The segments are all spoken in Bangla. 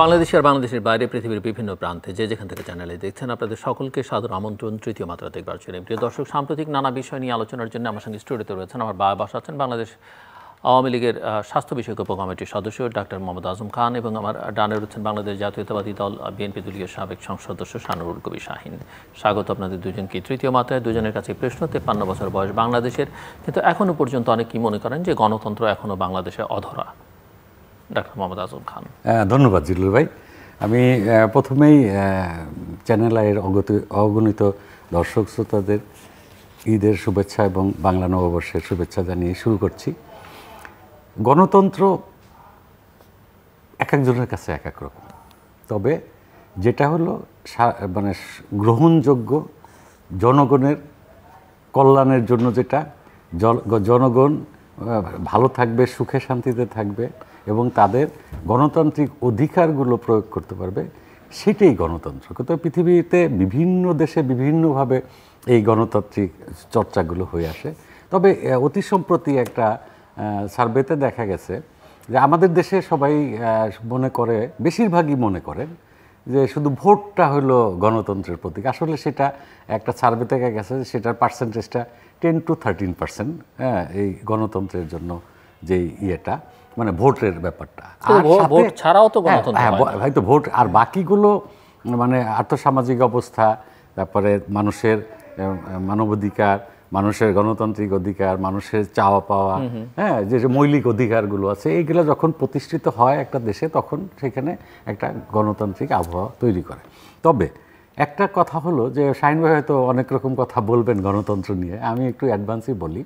বাংলাদেশ আর বাংলাদেশের বাইরে পৃথিবীর বিভিন্ন প্রান্তে যে যেখান থেকে চ্যানেলে দেখছেন আপনাদের সকলকে সাদর আমন্ত্রণ তৃতীয় মাত্রা দেখবার জন্য। প্রিয় দর্শক, সাম্প্রতিক নানা বিষয় নিয়ে আলোচনার জন্য আমার সঙ্গে স্টুডিওতে রয়েছেন আমার বাবা আছেন বাংলাদেশ আওয়ামী লীগের স্বাস্থ্য বিষয়ক উপকমিটির সদস্য ডাক্তার মোহাম্মদ আজম খান এবং আমার ডানে রয়েছেন বাংলাদেশ জাতীয়তাবাদী দল বিএনপি দলীয় সাবেক সংসদ সদস্য শানুরুল কবির শাহীন। স্বাগত আপনাদের দুজনকে তৃতীয় মাত্রায়। দুজনের কাছে প্রশ্ন, 53 বছর বয়স বাংলাদেশের, কিন্তু এখনও পর্যন্ত অনেকেই মনে করেন যে গণতন্ত্র এখনও বাংলাদেশে অধরা। ডাক্তার মোহাম্মদ আজম খান। ধন্যবাদ জিল্লুর ভাই। আমি প্রথমেই চ্যানেল আইয়ের অগণিত দর্শক শ্রোতাদের ঈদের শুভেচ্ছা এবং বাংলা নববর্ষের শুভেচ্ছা জানিয়ে শুরু করছি। গণতন্ত্র এক একজনের কাছে এক এক রকম, তবে যেটা হলো মানে গ্রহণযোগ্য, জনগণের কল্যাণের জন্য, যেটা জনগণ ভালো থাকবে, সুখে শান্তিতে থাকবে এবং তাদের গণতান্ত্রিক অধিকারগুলো প্রয়োগ করতে পারবে, সেটাই গণতন্ত্র। কিন্তু পৃথিবীতে বিভিন্ন দেশে বিভিন্নভাবে এই গণতান্ত্রিক চর্চাগুলো হয়ে আসে। তবে অতি সম্প্রতি একটা সার্ভেতে দেখা গেছে যে আমাদের দেশে সবাই মনে করে, বেশিরভাগই মনে করেন যে শুধু ভোটটা হলো গণতন্ত্রের প্রতীক। আসলে সেটা একটা সার্ভে থেকে গেছে, সেটার পার্সেন্টেজটা 10 to 13%। এই গণতন্ত্রের জন্য যে ইয়েটা, মানে ভোটের ব্যাপারটা, আর ভোট ছাড়াও তো গণতন্ত্র হয়তো ভোট, আর বাকিগুলো মানে আর্থসামাজিক অবস্থা, তারপরে মানুষের মানবাধিকার, মানুষের গণতান্ত্রিক অধিকার, মানুষের চাওয়া পাওয়া, যে মৌলিক অধিকারগুলো আছে, এইগুলো যখন প্রতিষ্ঠিত হয় একটা দেশে, তখন সেখানে একটা গণতান্ত্রিক আবহাওয়া তৈরি করে। তবে একটা কথা হলো যে শাহীন ভাই হয়তো অনেক রকম কথা বলবেন গণতন্ত্র নিয়ে, আমি একটু অ্যাডভান্সই বলি।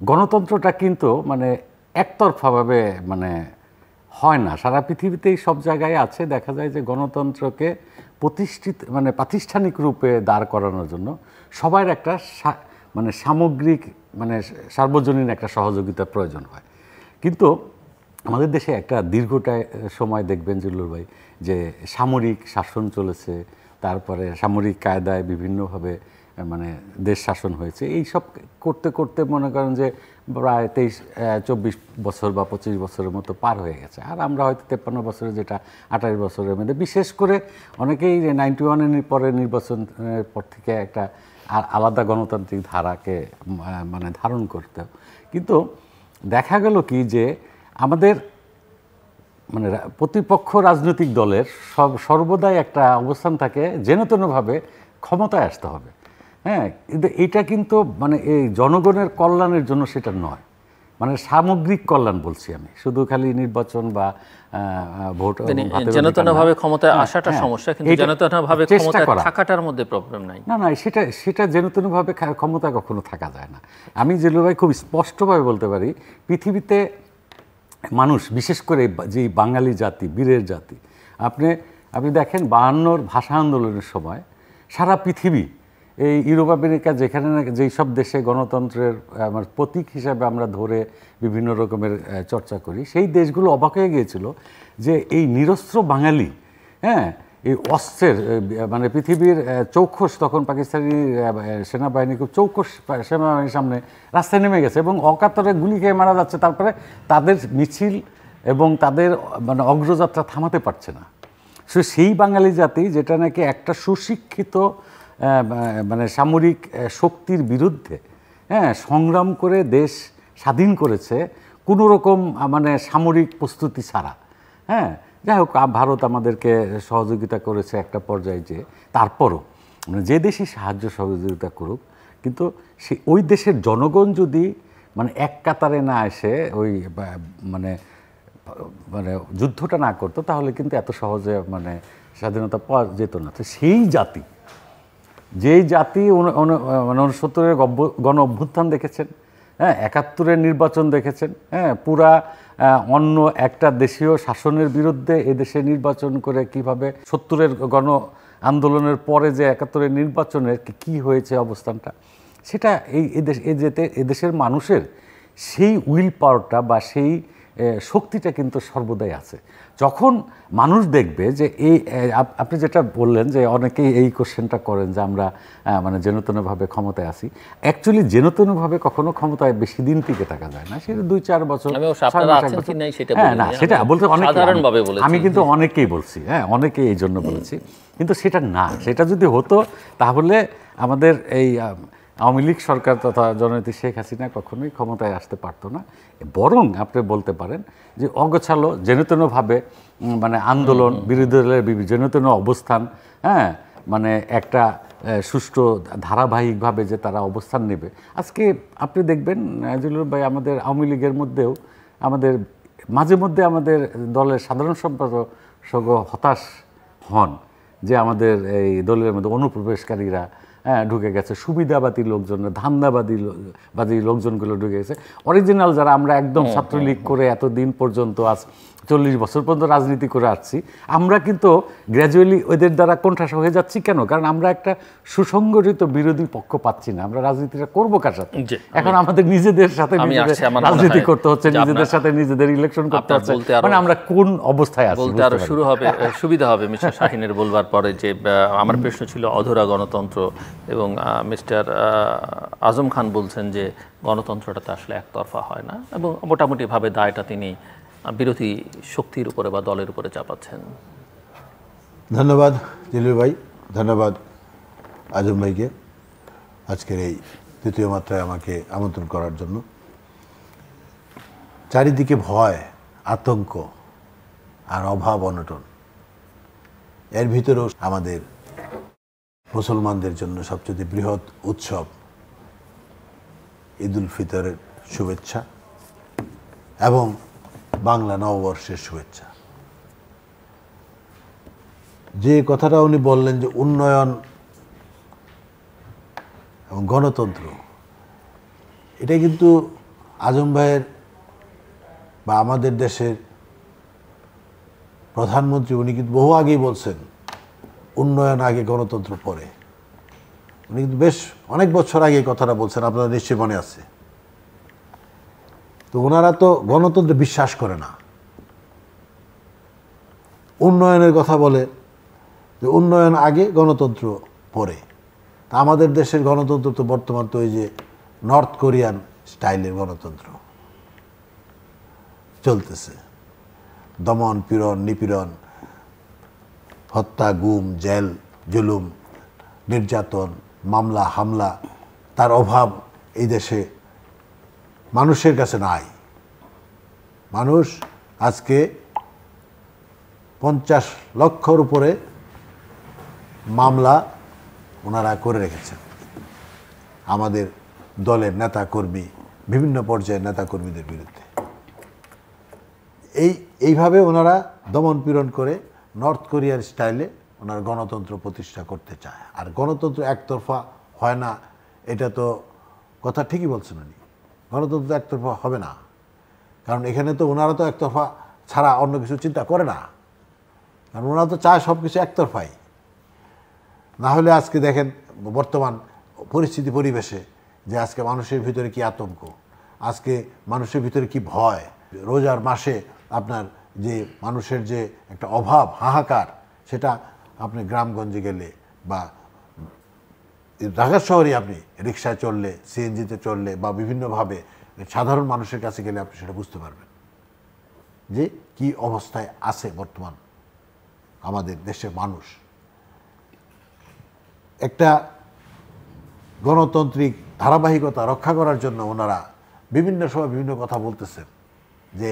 গণতন্ত্রটা কিন্তু মানে একতরফাভাবে মানে হয় না, সারা পৃথিবীতেই সব জায়গায় আছে। দেখা যায় যে গণতন্ত্রকে প্রতিষ্ঠিত মানে প্রাতিষ্ঠানিক রূপে দাঁড় করানোর জন্য সবার একটা মানে সামগ্রিক মানে সার্বজনীন একটা সহযোগিতার প্রয়োজন হয়। কিন্তু আমাদের দেশে একটা দীর্ঘটা সময় দেখবেন জিল্লুর ভাই যে সামরিক শাসন চলেছে, তারপরে সামরিক কায়দায় বিভিন্নভাবে মানে দেশ শাসন হয়েছে। এই সব করতে করতে মনে করেন যে প্রায় 24 বছর বা 25 বছরের মতো পার হয়ে গেছে। আর আমরা হয়তো 53 বছরে, যেটা 28 বছরের মধ্যে, বিশেষ করে অনেকেই 91-এর পরে নির্বাচনের পর থেকে একটা আলাদা গণতান্ত্রিক ধারাকে মানে ধারণ করতে। কিন্তু দেখা গেল কি যে আমাদের মানে প্রতিপক্ষ রাজনৈতিক দলের সর্বদাই একটা অবস্থান থাকে যেনতেনভাবে ক্ষমতায় আসতে হবে। কিন্তু এটা কিন্তু মানে এই জনগণের কল্যাণের জন্য সেটা নয়, মানে সামগ্রিক কল্যাণ বলছি আমি, শুধু খালি নির্বাচন বা ভোট জনতাভাবে ক্ষমতায় আসাটা সমস্যা, কিন্তু জনতাভাবে ক্ষমতায় থাকাটার মধ্যে প্রবলেম নাই। না, সেটা জনতাভাবে ক্ষমতা কখনো থাকা যায় না। আমি জিল্লুর ভাই খুব স্পষ্টভাবে বলতে পারি, পৃথিবীতে মানুষ, বিশেষ করে যে বাঙালি জাতি, বীরের জাতি, আপনি দেখেন 52 ভাষা আন্দোলনের সময় সারা পৃথিবী, এই ইউরোপ আমেরিকা, যেখানে যেই সব দেশে গণতন্ত্রের প্রতীক হিসাবে আমরা ধরে বিভিন্ন রকমের চর্চা করি, সেই দেশগুলো অবাক হয়ে গিয়েছিল যে এই নিরস্ত্র বাঙালি, এই অস্ত্রের মানে পৃথিবীর চৌখস, তখন পাকিস্তানি সেনাবাহিনী খুব চৌখস সেনাবাহিনীর সামনে রাস্তায় নেমে গেছে এবং অকাতরে গুলি খেয়ে মারা যাচ্ছে। তারপরে তাদের মিছিল এবং তাদের মানে অগ্রযাত্রা থামাতে পারছে না। সেই বাঙালি জাতি, যেটা নাকি একটা সুশিক্ষিত মানে সামরিক শক্তির বিরুদ্ধে সংগ্রাম করে দেশ স্বাধীন করেছে কোনো রকম মানে সামরিক প্রস্তুতি ছাড়া। যাই হোক, ভারত আমাদেরকে সহযোগিতা করেছে একটা পর্যায়ে, যে তারপরও মানে যে দেশই সাহায্য সহযোগিতা করুক, কিন্তু ওই দেশের জনগণ যদি মানে এক কাতারে না এসে ওই মানে মানে যুদ্ধটা না করতো, তাহলে কিন্তু এত সহজে মানে স্বাধীনতা পাওয়া যেত না। তো সেই জাতি, যেই জাতি 69-এর গণ অভ্যুত্থান দেখেছেন, 71-এর নির্বাচন দেখেছেন, পুরা অন্য একটা দেশীয় শাসনের বিরুদ্ধে এদেশে নির্বাচন করে কিভাবে 70-এর গণ আন্দোলনের পরে যে 71-এর নির্বাচনের কি হয়েছে অবস্থানটা, সেটা এদেশের মানুষের সেই উইল পাওয়ারটা বা সেই শক্তিটা কিন্তু সর্বদাই আছে। যখন মানুষ দেখবে যে আপনি যেটা বললেন যে অনেকেই এই কোশ্চেনটা করেন যে আমরা মানে যেনতেনভাবে ক্ষমতায় আসি, অ্যাকচুয়ালি যেনতেনভাবে কখনো ক্ষমতায় বেশি দিন টিকে থাকা যায় না, সেটা 2-4 বছর। না, সেটা বলতে আমি কিন্তু অনেকেই বলছি, অনেকেই এই জন্য বলেছি, কিন্তু সেটা না। সেটা যদি হতো তাহলে আমাদের এই আওয়ামী লীগ সরকার তথা জননেত্রী শেখ হাসিনা কখনোই ক্ষমতায় আসতে পারতো না। বরং আপনি বলতে পারেন যে অগোছালো যেনতেনভাবে মানে আন্দোলন, বিরোধী দলের যেনতেন অবস্থান, মানে একটা সুষ্ঠু ধারাবাহিকভাবে যে তারা অবস্থান নেবে। আজকে আপনি দেখবেন জিল্লুর ভাই, আমাদের আওয়ামী লীগের মধ্যেও আমাদের মাঝে মধ্যে আমাদের দলের সাধারণ সম্পাদক হতাশ হন যে আমাদের এই দলের মধ্যে অনুপ্রবেশকারীরা ঢুকে গেছে, সুবিধাবাদী লোকজন, ধান্দাবাদী লোকজনগুলো ঢুকে গেছে। অরিজিনাল যারা আমরা একদম ছাত্রলীগ করে এতদিন পর্যন্ত 40 বছর পর্যন্ত রাজনীতি করে আসছি, আমরা কিন্তু গ্র্যাজুয়ালি ওদের দ্বারা কোণঠাসা হয়ে যাচ্ছি। কেন? কারণ আমরা একটা সুসংগঠিত বিরোধী পক্ষ পাচ্ছি না। আমরা রাজনীতিটা করবো কার সাথে? এখন আমাদের নিজেদের সাথে রাজনীতি করতে হচ্ছে, নিজেদের সাথে নিজেদের ইলেকশন করতে হচ্ছে। মানে আমরা কোন অবস্থায় আছি? বলতে আরো শুরু হবে, সুবিধা হবে মিস্টার শাহিনের বলবার পরে যে আমার প্রশ্ন ছিল অধরা গণতন্ত্র, এবং মিস্টার আজম খান বলছেন যে গণতন্ত্রটা তো আসলে একতরফা হয় না, এবং মোটামুটিভাবে দায়টা তিনি বিরোধী শক্তির উপরে বা দলের উপরে চাপাচ্ছেন। ধন্যবাদ জিল্লুর ভাই, ধন্যবাদ আজম ভাইকে আজকের এই তৃতীয় মাত্রায় আমাকে আমন্ত্রণ করার জন্য। চারিদিকে ভয়, আতঙ্ক আর অভাব অনটন, এর ভিতরেও আমাদের মুসলমানদের জন্য সবচেয়ে বৃহৎ উৎসব ঈদ উল ফিতরের শুভেচ্ছা এবং বাংলা নববর্ষের শুভেচ্ছা। যে কথাটা উনি বললেন যে উন্নয়ন এবং গণতন্ত্র, এটা কিন্তু আজম ভাইয়ের বা আমাদের দেশের প্রধানমন্ত্রী উনি কিন্তু বহু আগেই বলছেন উন্নয়ন আগে গণতন্ত্র পরে। উনি কিন্তু বেশ অনেক বছর আগে কথাটা বলছেন, আপনাদের নিশ্চয়ই মনে আছে। তো ওনারা তো গণতন্ত্রে বিশ্বাস করে না, উন্নয়নের কথা বলে যে উন্নয়ন আগে গণতন্ত্র পরে। তা আমাদের দেশের গণতন্ত্র তো বর্তমান তো ওই যে নর্থ কোরিয়ান স্টাইলের গণতন্ত্র চলতেছে। দমন পীড়ন, নিপীড়ন, হত্যা, গুম, জেল, জুলুম, নির্যাতন, মামলা হামলা, তার অভাব এই দেশে মানুষের কাছে নাই। মানুষ আজকে 50 লক্ষর উপরে মামলা ওনারা করে রেখেছেন। আমাদের দলের নেতাকর্মী, বিভিন্ন পর্যায়ের নেতাকর্মীদের বিরুদ্ধে এইভাবে ওনারা দমন পীড়ন করে নর্থ কোরিয়ার স্টাইলে ওনারা গণতন্ত্র প্রতিষ্ঠা করতে চায়। আর গণতন্ত্র একতরফা হয় না, এটা তো কথা ঠিকই বলছেন উনি। গণতন্ত্র একতরফা হবে না, কারণ এখানে তো ওনারা তো একতরফা ছাড়া অন্য কিছু চিন্তা করে না, কারণ ওনারা তো চায় সব কিছু একতরফাই। না হলে আজকে দেখেন বর্তমান পরিস্থিতি পরিবেশে যে আজকে মানুষের ভিতরে কি আতঙ্ক, আজকে মানুষের ভিতরে কি ভয়। রোজার মাসে আপনার যে মানুষের যে একটা অভাব, হাহাকার, সেটা আপনি গ্রামগঞ্জে গেলে বা ঢাকা শহরে আপনি রিক্সায় চললে, সিএনজিতে চললে বা বিভিন্নভাবে সাধারণ মানুষের কাছে গেলে আপনি সেটা বুঝতে পারবেন যে কি অবস্থায় আছে বর্তমান আমাদের দেশের মানুষ। একটা গণতান্ত্রিক ধারাবাহিকতা রক্ষা করার জন্য ওনারা বিভিন্ন সময় বিভিন্ন কথা বলতেছেন যে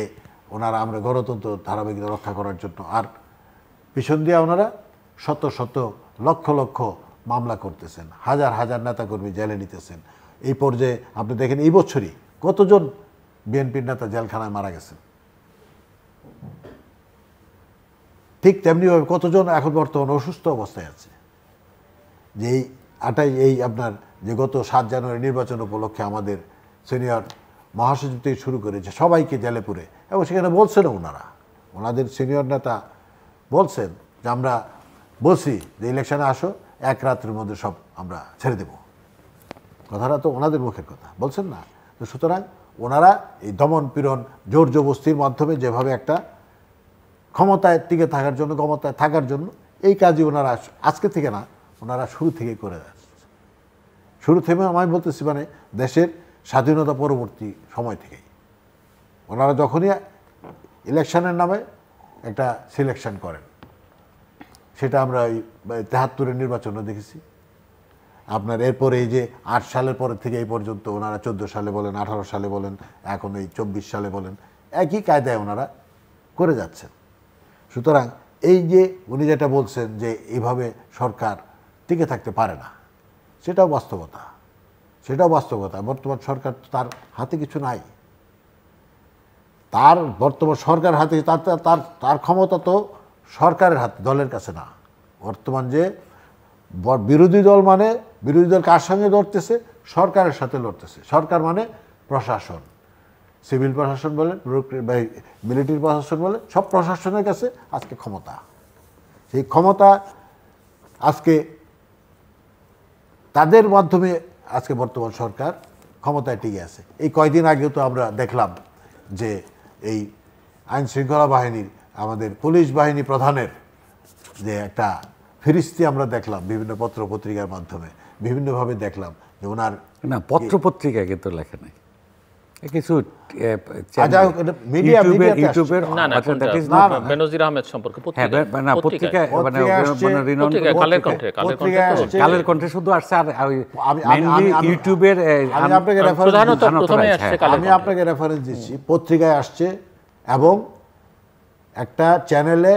ওনারা আমরা গণতন্ত্র ধারাবাহিকতা রক্ষা করার জন্য, আর পিছন দিয়ে ওনারা শত শত লক্ষ লক্ষ মামলা করতেছেন, হাজার হাজার নেতাকর্মী জেলে নিতেছেন। এই পর্যায়ে আপনি দেখেন এই বছরই কতজন বিএনপির নেতা জেলখানায় মারা গেছেন, ঠিক তেমনিভাবে কতজন এখন বর্তমানে অসুস্থ অবস্থায় আছে। যে এই আপনার যে গত 7 জানুয়ারি নির্বাচন উপলক্ষে আমাদের সিনিয়র মহাসচিব থেকে শুরু করে যে সবাইকে জেলে পুরে, এবং সেখানে বলছেন ওনারা, ওনাদের সিনিয়র নেতা বলছেন যে আমরা বলছি যে ইলেকশনে আসো, 1 রাত্রের মধ্যে সব আমরা ছেড়ে দেব। কথাটা তো ওনাদের মুখের কথা বলছেন না। তো সুতরাং ওনারা এই দমন পীড়ন জোর জবস্তির মাধ্যমে যেভাবে একটা ক্ষমতায় টিকে থাকার জন্য, ক্ষমতায় থাকার জন্য এই কাজই ওনারা আজকে থেকে না, ওনারা শুরু থেকেই করে আসছে। শুরু থেকে আমি বলতেছি মানে দেশের স্বাধীনতা পরবর্তী সময় থেকেই ওনারা যখনই ইলেকশনের নামে একটা সিলেকশন করেন, সেটা আমরা ওই 73-এর নির্বাচনে দেখেছি। আপনার এরপরে এই যে 8 সালের পরে থেকে এই পর্যন্ত ওনারা 14 সালে বলেন, 18 সালে বলেন, এখন এই 24 সালে বলেন, একই কায়দায় ওনারা করে যাচ্ছেন। সুতরাং এই যে উনি যেটা বলছেন যে এইভাবে সরকার টিকে থাকতে পারে না, সেটাও বাস্তবতা, সেটাও বাস্তবতা। বর্তমান সরকার তার হাতে কিছু নাই, তার বর্তমান সরকার হাতে তার ক্ষমতা তো সরকারের হাতে, দলের কাছে না। বর্তমান যে বিরোধী দল মানে বিরোধী দল কার সঙ্গে লড়তেছে? সরকারের সাথে লড়তেছে। সরকার মানে প্রশাসন, সিভিল প্রশাসন বলেন, মিলিটারি প্রশাসন বলেন, সব প্রশাসনের কাছে আজকে ক্ষমতা। সেই ক্ষমতা আজকে তাদের মাধ্যমে আজকে বর্তমান সরকার ক্ষমতায় টিকে আছে। এই কয়দিন আগেও তো আমরা দেখলাম যে এই আইন শৃঙ্খলা বাহিনীর, আমাদের পুলিশ বাহিনী প্রধানের যে একটা ফিরিস্তি আমরা দেখলাম বিভিন্ন পত্র পত্রিকার মাধ্যমে, বিভিন্নভাবে দেখলাম যে ওনার না, পত্র পত্রিকায় কিন্তু লেখা নাই কিছু, ইউটিউবের বেনজির আহমেদ সম্পর্কে কালের কণ্ঠে শুধু আসছে। আর ইউটিউবের আমি আপনাকে রেফারেন্স দিচ্ছি, পত্রিকায় আসছে এবং একটা চ্যানেলে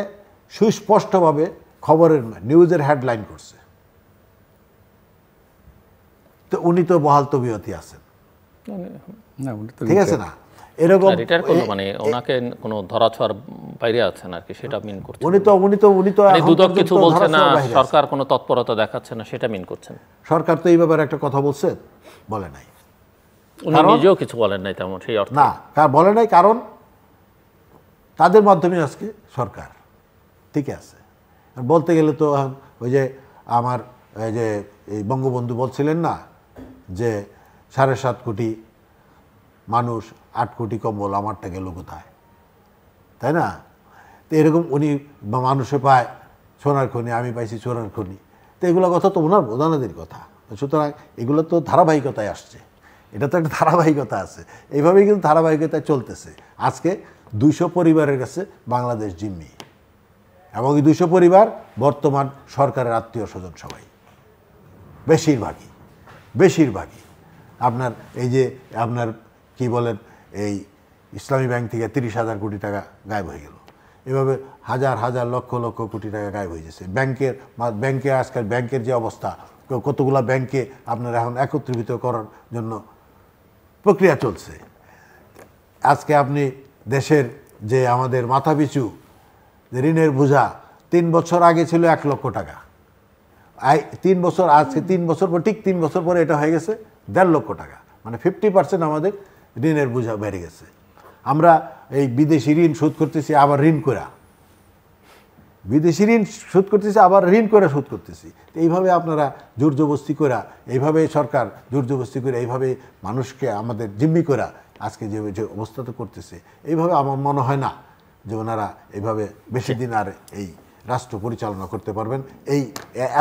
সুস্পষ্টভাবে খবরের নিউজের হেডলাইন করছে। তো উনি তো বহাল তবিয়তি আছেন, ঠিক আছে না? এরকম মানে ওনাকে কোনো ধরাছোঁয়ার বাইরে আছেন আর কি, সেটা মিন করছেন। উনি তো দুদক কিছু বলছে না, সরকার কোনো তৎপরতা দেখাচ্ছে না, সেটা মিন করছেন। সরকার তো এই ব্যাপারে একটা কথা বলছে, বলে নাই। উনি নিজেও কিছু বলেন নাই তেমন, সেই অর্থ না, বলে নাই, কারণ তাদের মাধ্যমে আজকে সরকার ঠিক আছে। বলতে গেলে তো ওই যে আমার এই যে এই বঙ্গবন্ধু বলছিলেন না যে 7.5 কোটি মানুষ, 8 কোটি কম্বল, আমারটা গেল কোথায়, তাই না? তো এরকম উনি মানুষে পায় সোনার খনি, আমি পাইছি সোনার খনি। তো এগুলো কথা তো ওনার ওনাদের কথা। সুতরাং এগুলো তো ধারাবাহিকতায় আসছে, এটা তো একটা ধারাবাহিকতা আছে, এইভাবেই কিন্তু ধারাবাহিকতায় চলতেছে। আজকে 200 পরিবারের কাছে বাংলাদেশ জিম্মি, এবং এই 200 পরিবার বর্তমান সরকারের আত্মীয় স্বজন, সবাই বেশিরভাগই আপনার এই যে আপনার কি বলেন, এই ইসলামী ব্যাংক থেকে 30,000 কোটি টাকা গায়েব হয়ে গেল। এভাবে হাজার হাজার লক্ষ লক্ষ কোটি টাকা গায়েব হয়ে গেছে। ব্যাংকে আজকাল ব্যাংকের যে অবস্থা, কতগুলো ব্যাংকে আপনার এখন একত্রিত করার জন্য প্রক্রিয়া চলছে। আজকে আপনি দেশের যে আমাদের মাথাপিছু যে ঋণের বোঝা 3 বছর আগে ছিল 1 লক্ষ টাকা, 3 বছর, আজকে 3 বছর পর, ঠিক 3 বছর পরে এটা হয়ে গেছে 1.5 লক্ষ টাকা। মানে 50% আমাদের ঋণের বোঝা বেড়ে গেছে। আমরা এই বিদেশি ঋণ শোধ করতেছি, আবার ঋণ করে, বিদেশি ঋণ শোধ করতেছি, আবার ঋণ করে শোধ করতেছি। তো এইভাবে আপনারা জোর জবস্তি করে, এইভাবে সরকার জোর জবস্তি করে, এইভাবে মানুষকে আমাদের জিম্মি করে আজকে যে অবস্থাটা করতেছে, এইভাবে আমার মনে হয় না যে ওনারা এইভাবে বেশি দিন আর এই রাষ্ট্র পরিচালনা করতে পারবেন। এই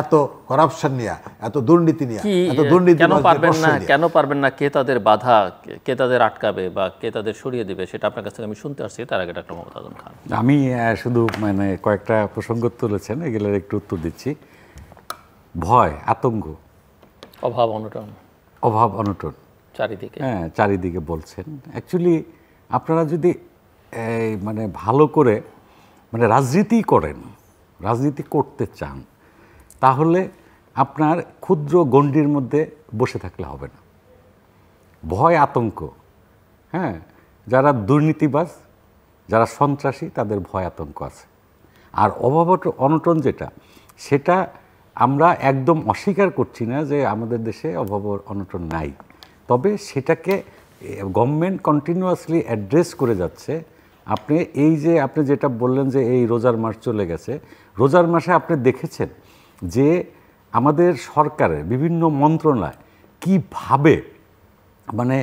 এত করাপশন নিয়ে, এত দুর্নীতি নিয়ে, এত দুর্নীতি কেন পারবেন না? কে তাদের বাধা, কে তাদের আটকাবে বা কে তাদের সরিয়ে দিবে, সেটা আপনার কাছ থেকে আমি শুনতে আসছি। তার আগে ডক্টর মোহাম্মদ আজম খান, আমি শুধু মানে কয়েকটা প্রসঙ্গ তুলেছেন, এগুলোর একটু উত্তর দিচ্ছি। ভয়, আতঙ্ক, অভাব অনটন চারিদিকে, হ্যাঁ, চারিদিকে বলছেন। অ্যাকচুয়ালি আপনারা যদি মানে ভালো করে মানে রাজনীতি করতে চান, তাহলে আপনার ক্ষুদ্র গণ্ডির মধ্যে বসে থাকলে হবে না। ভয়, আতঙ্ক, হ্যাঁ, যারা দুর্নীতিবাজ, যারা সন্ত্রাসী, তাদের ভয় আতঙ্ক আছে। আর অভাব অনটন যেটা, সেটা আমরা একদম অস্বীকার করছি না যে আমাদের দেশে অভাব অনটন নাই, তবে সেটাকে গভর্নমেন্ট কন্টিনিউয়াসলি অ্যাড্রেস করে যাচ্ছে। আপনি এই যে আপনি যেটা বললেন যে এই রোজার মাস চলে গেছে, রোজার মাসে আপনি দেখেছেন যে আমাদের সরকারের বিভিন্ন মন্ত্রণালয় কিভাবে মানে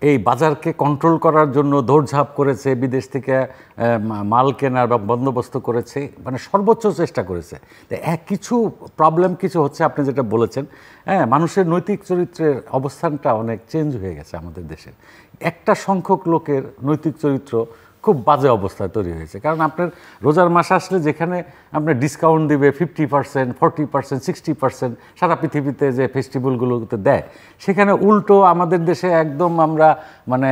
এই বাজারকে কন্ট্রোল করার জন্য দৌড়ঝাঁপ করেছে, বিদেশ থেকে মাল কেনার বা বন্দোবস্ত করেছে, মানে সর্বোচ্চ চেষ্টা করেছে। তো কিছু প্রবলেম কিছু হচ্ছে, আপনি যেটা বলেছেন, হ্যাঁ, মানুষের নৈতিক চরিত্রের অবস্থানটা অনেক চেঞ্জ হয়ে গেছে আমাদের দেশের। একটা সংখ্যক লোকের নৈতিক চরিত্র খুব বাজে অবস্থায় তৈরি হয়েছে। কারণ আপনার রোজার মাস আসলে যেখানে আপনার ডিসকাউন্ট দিবে 50%, 40%, 60% সারা পৃথিবীতে যে ফেস্টিভ্যালগুলোতে দেয়, সেখানে উল্টো আমাদের দেশে একদম আমরা মানে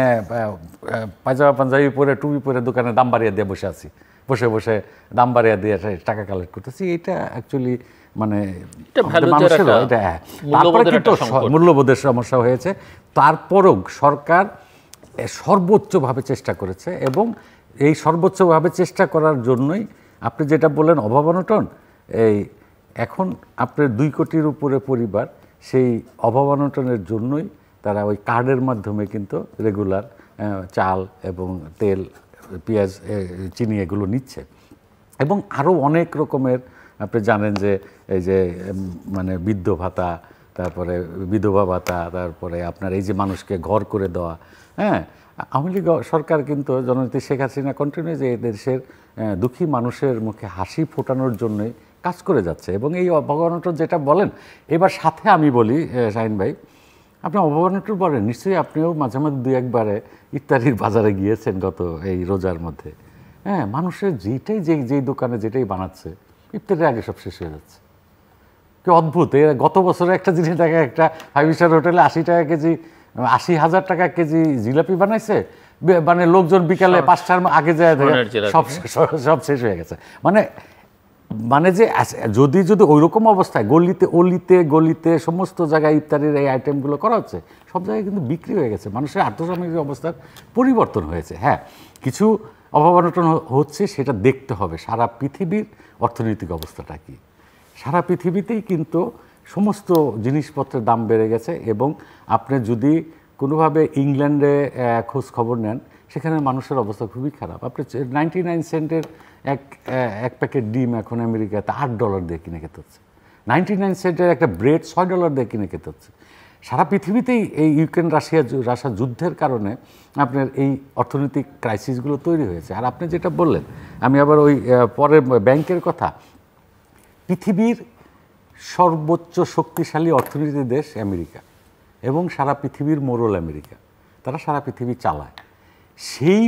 পায়জামা পাঞ্জাবি পরে টুপি পরে দোকানে দাম বাড়িয়ে দিয়ে বসে আছি, বসে বসে দাম বাড়িয়ে দিয়ে টাকা কালেক্ট করতেছি। এটা অ্যাকচুয়ালি মানে মানুষের তারপরে কিন্তু মূল্যবোধের সমস্যা হয়েছে। তারপরও সরকার সর্বোচ্চভাবে চেষ্টা করেছে, এবং এই সর্বোচ্চভাবে চেষ্টা করার জন্যই আপনি যেটা বললেন অভাব অনটন, এই এখন আপনার 2 কোটির উপরে পরিবার সেই অভাব অনটনের জন্যই তারা ওই কার্ডের মাধ্যমে কিন্তু রেগুলার চাল এবং তেল, পেঁয়াজ, চিনি এগুলো নিচ্ছে। এবং আরও অনেক রকমের আপনি জানেন যে এই যে মানে বৃদ্ধ ভাতা, তারপরে বিধবা ভাতা, তারপরে আপনার এই যে মানুষকে ঘর করে দেওয়া, হ্যাঁ, আওয়ামী লীগ সরকার কিন্তু জননেত্রী শেখ হাসিনা কন্টিনিউ যে দেশের দুঃখী মানুষের মুখে হাসি ফোটানোর জন্যই কাজ করে যাচ্ছে। এবং এই অবগণটা যেটা বলেন, এবার সাথে আমি বলি শাহিন ভাই, আপনি অবগণটার বলেন নিশ্চয়ই আপনিও মাঝে মাঝে 2-1বারে ইফতারির বাজারে গিয়েছেন গত এই রোজার মধ্যে। হ্যাঁ, মানুষের যেটাই যেই দোকানে যেটাই বানাচ্ছে ইফতারের আগে সব শেষ হয়ে যাচ্ছে। কি অদ্ভুত! গত বছরে একটা জিনিস দেখা, একটা 5 স্টার হোটেলে 80 টাকা কেজি, 80,000 টাকা কেজি জিলাপি বানাইছে, মানে লোকজন বিকালে 5টার আগে যায় সব শেষ হয়ে গেছে। মানে যে যদি ওইরকম অবস্থায় গলিতে গলিতে সমস্ত জায়গায় ইফতারির এই আইটেমগুলো করা হচ্ছে, সব জায়গায় কিন্তু বিক্রি হয়ে গেছে, মানুষের আর্থসামাজিক অবস্থার পরিবর্তন হয়েছে। হ্যাঁ, কিছু অভাব অনটন হচ্ছে, সেটা দেখতে হবে সারা পৃথিবীর অর্থনৈতিক অবস্থাটা কি। সারা পৃথিবীতেই কিন্তু সমস্ত জিনিসপত্রের দাম বেড়ে গেছে। এবং আপনি যদি কোনোভাবে ইংল্যান্ডে খোঁজ খবর নেন, সেখানে মানুষের অবস্থা খুবই খারাপ। আপনি 99 সেন্টের এক প্যাকেট ডিম এখন আমেরিকাতে $8 দিয়ে কিনে খেতে হচ্ছে। 99 সেন্টের একটা ব্রেড $6 দিয়ে কিনে খেতে হচ্ছে। সারা পৃথিবীতেই এই ইউক্রেন রাশিয়া যুদ্ধের কারণে আপনার এই অর্থনৈতিক ক্রাইসিসগুলো তৈরি হয়েছে। আর আপনি যেটা বললেন, আমি আবার ওই পরের ব্যাংকের কথা, পৃথিবীর সর্বোচ্চ শক্তিশালী অর্থনীতির দেশ আমেরিকা, এবং সারা পৃথিবীর মোড়ল আমেরিকা, তারা সারা পৃথিবী চালায়। সেই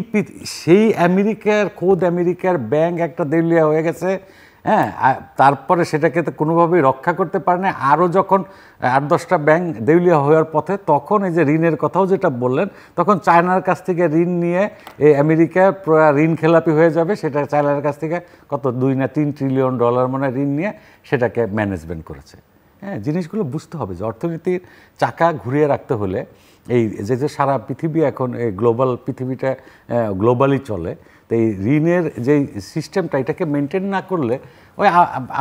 খোদ আমেরিকার ব্যাংক একটা দেউলিয়া হয়ে গেছে, হ্যাঁ, তারপরে সেটাকে তো কোনোভাবেই রক্ষা করতে পারে না। আরও যখন 8-10টা ব্যাংক দেউলিয়া হওয়ার পথে, তখন এই যে ঋণের কথাও যেটা বললেন, তখন চায়নার কাছ থেকে ঋণ নিয়ে এই আমেরিকা ঋণ খেলাপি হয়ে যাবে। সেটা চায়নার কাছ থেকে কত 2 না 3 ট্রিলিয়ন ডলার মানে ঋণ নিয়ে সেটাকে ম্যানেজমেন্ট করেছে। হ্যাঁ, জিনিসগুলো বুঝতে হবে যে অর্থনীতির চাকা ঘুরিয়ে রাখতে হলে এই যে সারা পৃথিবী এখন এই পৃথিবীটা গ্লোবালি চলে, তো এই ঋণের যে সিস্টেমটা, এটাকে মেনটেন না করলে ওই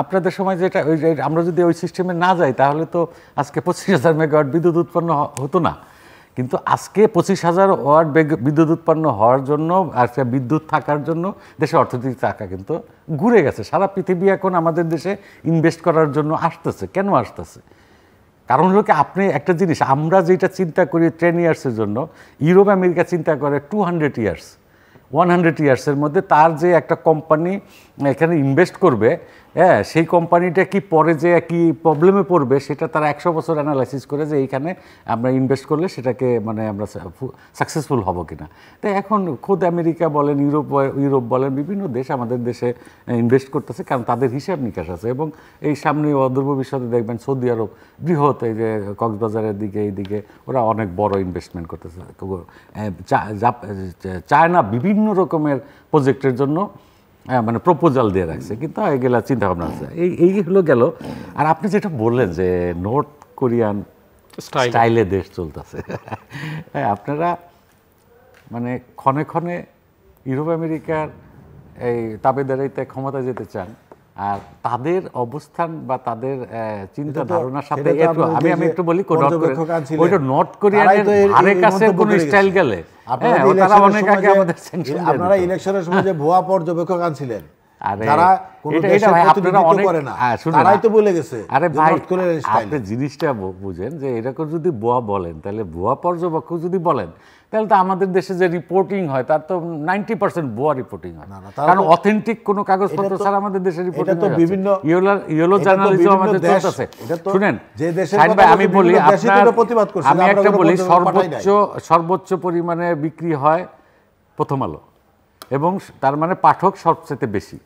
আপনাদের সময় যেটা আমরা যদি ওই সিস্টেমে না যাই, তাহলে তো আজকে 25,000 মেগাওয়াট বিদ্যুৎ উৎপন্ন হতো না। কিন্তু আজকে 25,000 ওয়াট বিদ্যুৎ উৎপন্ন হওয়ার জন্য আর বিদ্যুৎ থাকার জন্য দেশের অর্থনৈতিক চাকা কিন্তু ঘুরে গেছে। সারা পৃথিবী এখন আমাদের দেশে ইনভেস্ট করার জন্য আসতেছে। কেন আসতেছে? কারণ হলো কি, আপনি একটা জিনিস, আমরা যেটা চিন্তা করি 10 ইয়ার্সের জন্য, ইউরোপ আমেরিকা চিন্তা করে 200 ইয়ার্স, 100 ইয়ার্সের মধ্যে তার যে একটা কোম্পানি এখানে ইনভেস্ট করবে, হ্যাঁ, সেই কোম্পানিটা কি পরে যে কি প্রবলেমে পড়বে সেটা তারা 100 বছর অ্যানালাইসিস করে যে এইখানে আমরা ইনভেস্ট করলে সেটাকে মানে আমরা সাকসেসফুল হব কিনা। তাই এখন খোদ আমেরিকা বলেন, ইউরোপ বলেন, বিভিন্ন দেশ আমাদের দেশে ইনভেস্ট করতেছে, কারণ তাদের হিসাব নিকাশ আছে। এবং এই সামনে অদূর ভবিষ্যতে দেখবেন সৌদি আরব বৃহৎ, এই যে কক্সবাজারের দিকে এইদিকে ওরা অনেক বড় ইনভেস্টমেন্ট করতেছে। চায়না বিভিন্ন রকমের প্রজেক্টের জন্য মানে প্রপোজাল দিয়ে রাখছে, কিন্তু এগুলা চিন্তা ভাবনা আছে। এই হলো গেল। আর আপনি যেটা বললেন যে নর্থ কোরিয়ান স্টাইলে দেশ চলতেছে, আপনারা মানে ক্ষণে ক্ষণে ইউরোপ আমেরিকার এই তাবেদারিতে ক্ষমতা যেতে চান, আর তাদের অবস্থান বা তাদের চিন্তা ধারণার সাথে আমি একটু বলি, ওইটা নর্থ কোরিয়ানের ধারে কাছে কোন স্টাইল গেলে আপনারা ইলেকশনের সময় যে ভুয়া পর্যবেক্ষক আনছিলেন, আরে যারা কোনো এটা দেশের ভাই আপনারা প্রতিনিধিত্ব অনেক করে না, শুনুন, তারাই তো বলে গেছে আরে যে ভাই নর্থ কোরিয়ার স্টাইল। আপনি জিনিসটা বুঝেন যে এরকম যদি ভুয়া বলেন, তাহলে ভুয়া পর্যবেক্ষক যদি বলেন, তাহলে তো আমাদের দেশে যে রিপোর্টিং হয় তার তো 90% ভুয়া রিপোর্টিং হয়। না, তারা কারণ তো- অথেন্টিক কোনো কাগজপত্র এটা তো- ছাড়া আমাদের দেশে রিপোর্টিং এটা তো বিভিন্ন- ইয়েলো এটা তো জার্নালিজম বিভিন্ন আমাদের দেশ- চলতেছে। এটা তো শুনেন যে দেশের শাহিন কথা ভাই, বলছি, আমি বলি বিভিন্ন দেশই তো আপনার, এটা প্রতিবাদ করছে, আমি আমরা একটা কোনো বলি, প্রতিবাদ পাঠাই নাই। সর্বোচ্চ পরিমাণে বিক্রি হয় প্রথম আলো, এবং তার মানে পাঠক সবচেয়ে বেশি।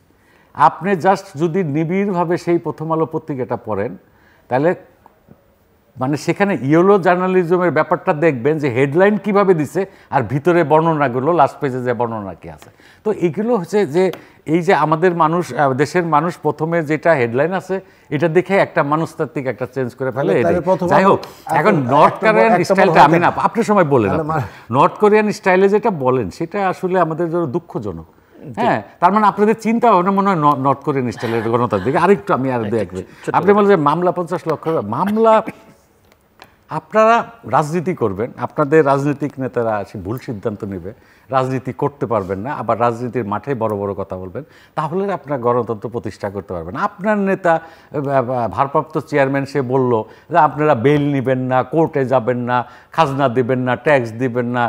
আপনি জাস্ট যদি নিবিড়ভাবে সেই প্রথম আলো পত্রিকাটা পড়েন, তাহলে মানে সেখানে ইয়েলো জার্নালিজমের ব্যাপারটা দেখবেন যে হেডলাইন কিভাবে দিছে আর ভিতরে বর্ণনাগুলো লাস্ট পেজে যে বর্ণনা কি আছে। তো এইগুলো হচ্ছে যে এই যে আমাদের মানুষ, দেশের মানুষ প্রথমে যেটা হেডলাইন আছে এটা দেখে একটা মানুষতাত্ত্বিক একটা চেঞ্জ করে ফেলে। যাই হোক, এখন নর্থ কোরিয়ান স্টাইলটা আমি না, আপনার সময় বলেন, নর্থ কোরিয়ান স্টাইলে যেটা বলেন সেটা আসলে আমাদের জন্য দুঃখজনক। হ্যাঁ, তার মানে আপনাদের চিন্তা ভাবনা মনে হয় নর্থ কোরিয়ান স্টাইলের গণতান্ত্রিক। আরেকটু আমি আর দেখবেন, আপনি বলেন যে মামলা 50 লক্ষ, মামলা আপনারা রাজনীতি করবেন, আপনাদের রাজনৈতিক নেতারা সে ভুল সিদ্ধান্ত নেবে, রাজনীতি করতে পারবেন না, আবার রাজনীতির মাঠে বড় বড় কথা বলবেন, তাহলে আপনার গণতন্ত্র প্রতিষ্ঠা করতে পারবেন। আপনার নেতা ভারপ্রাপ্ত চেয়ারম্যান সে বলল যে আপনারা বেল নেবেন না, কোর্টে যাবেন না, খাজনা দিবেন না, ট্যাক্স দিবেন না,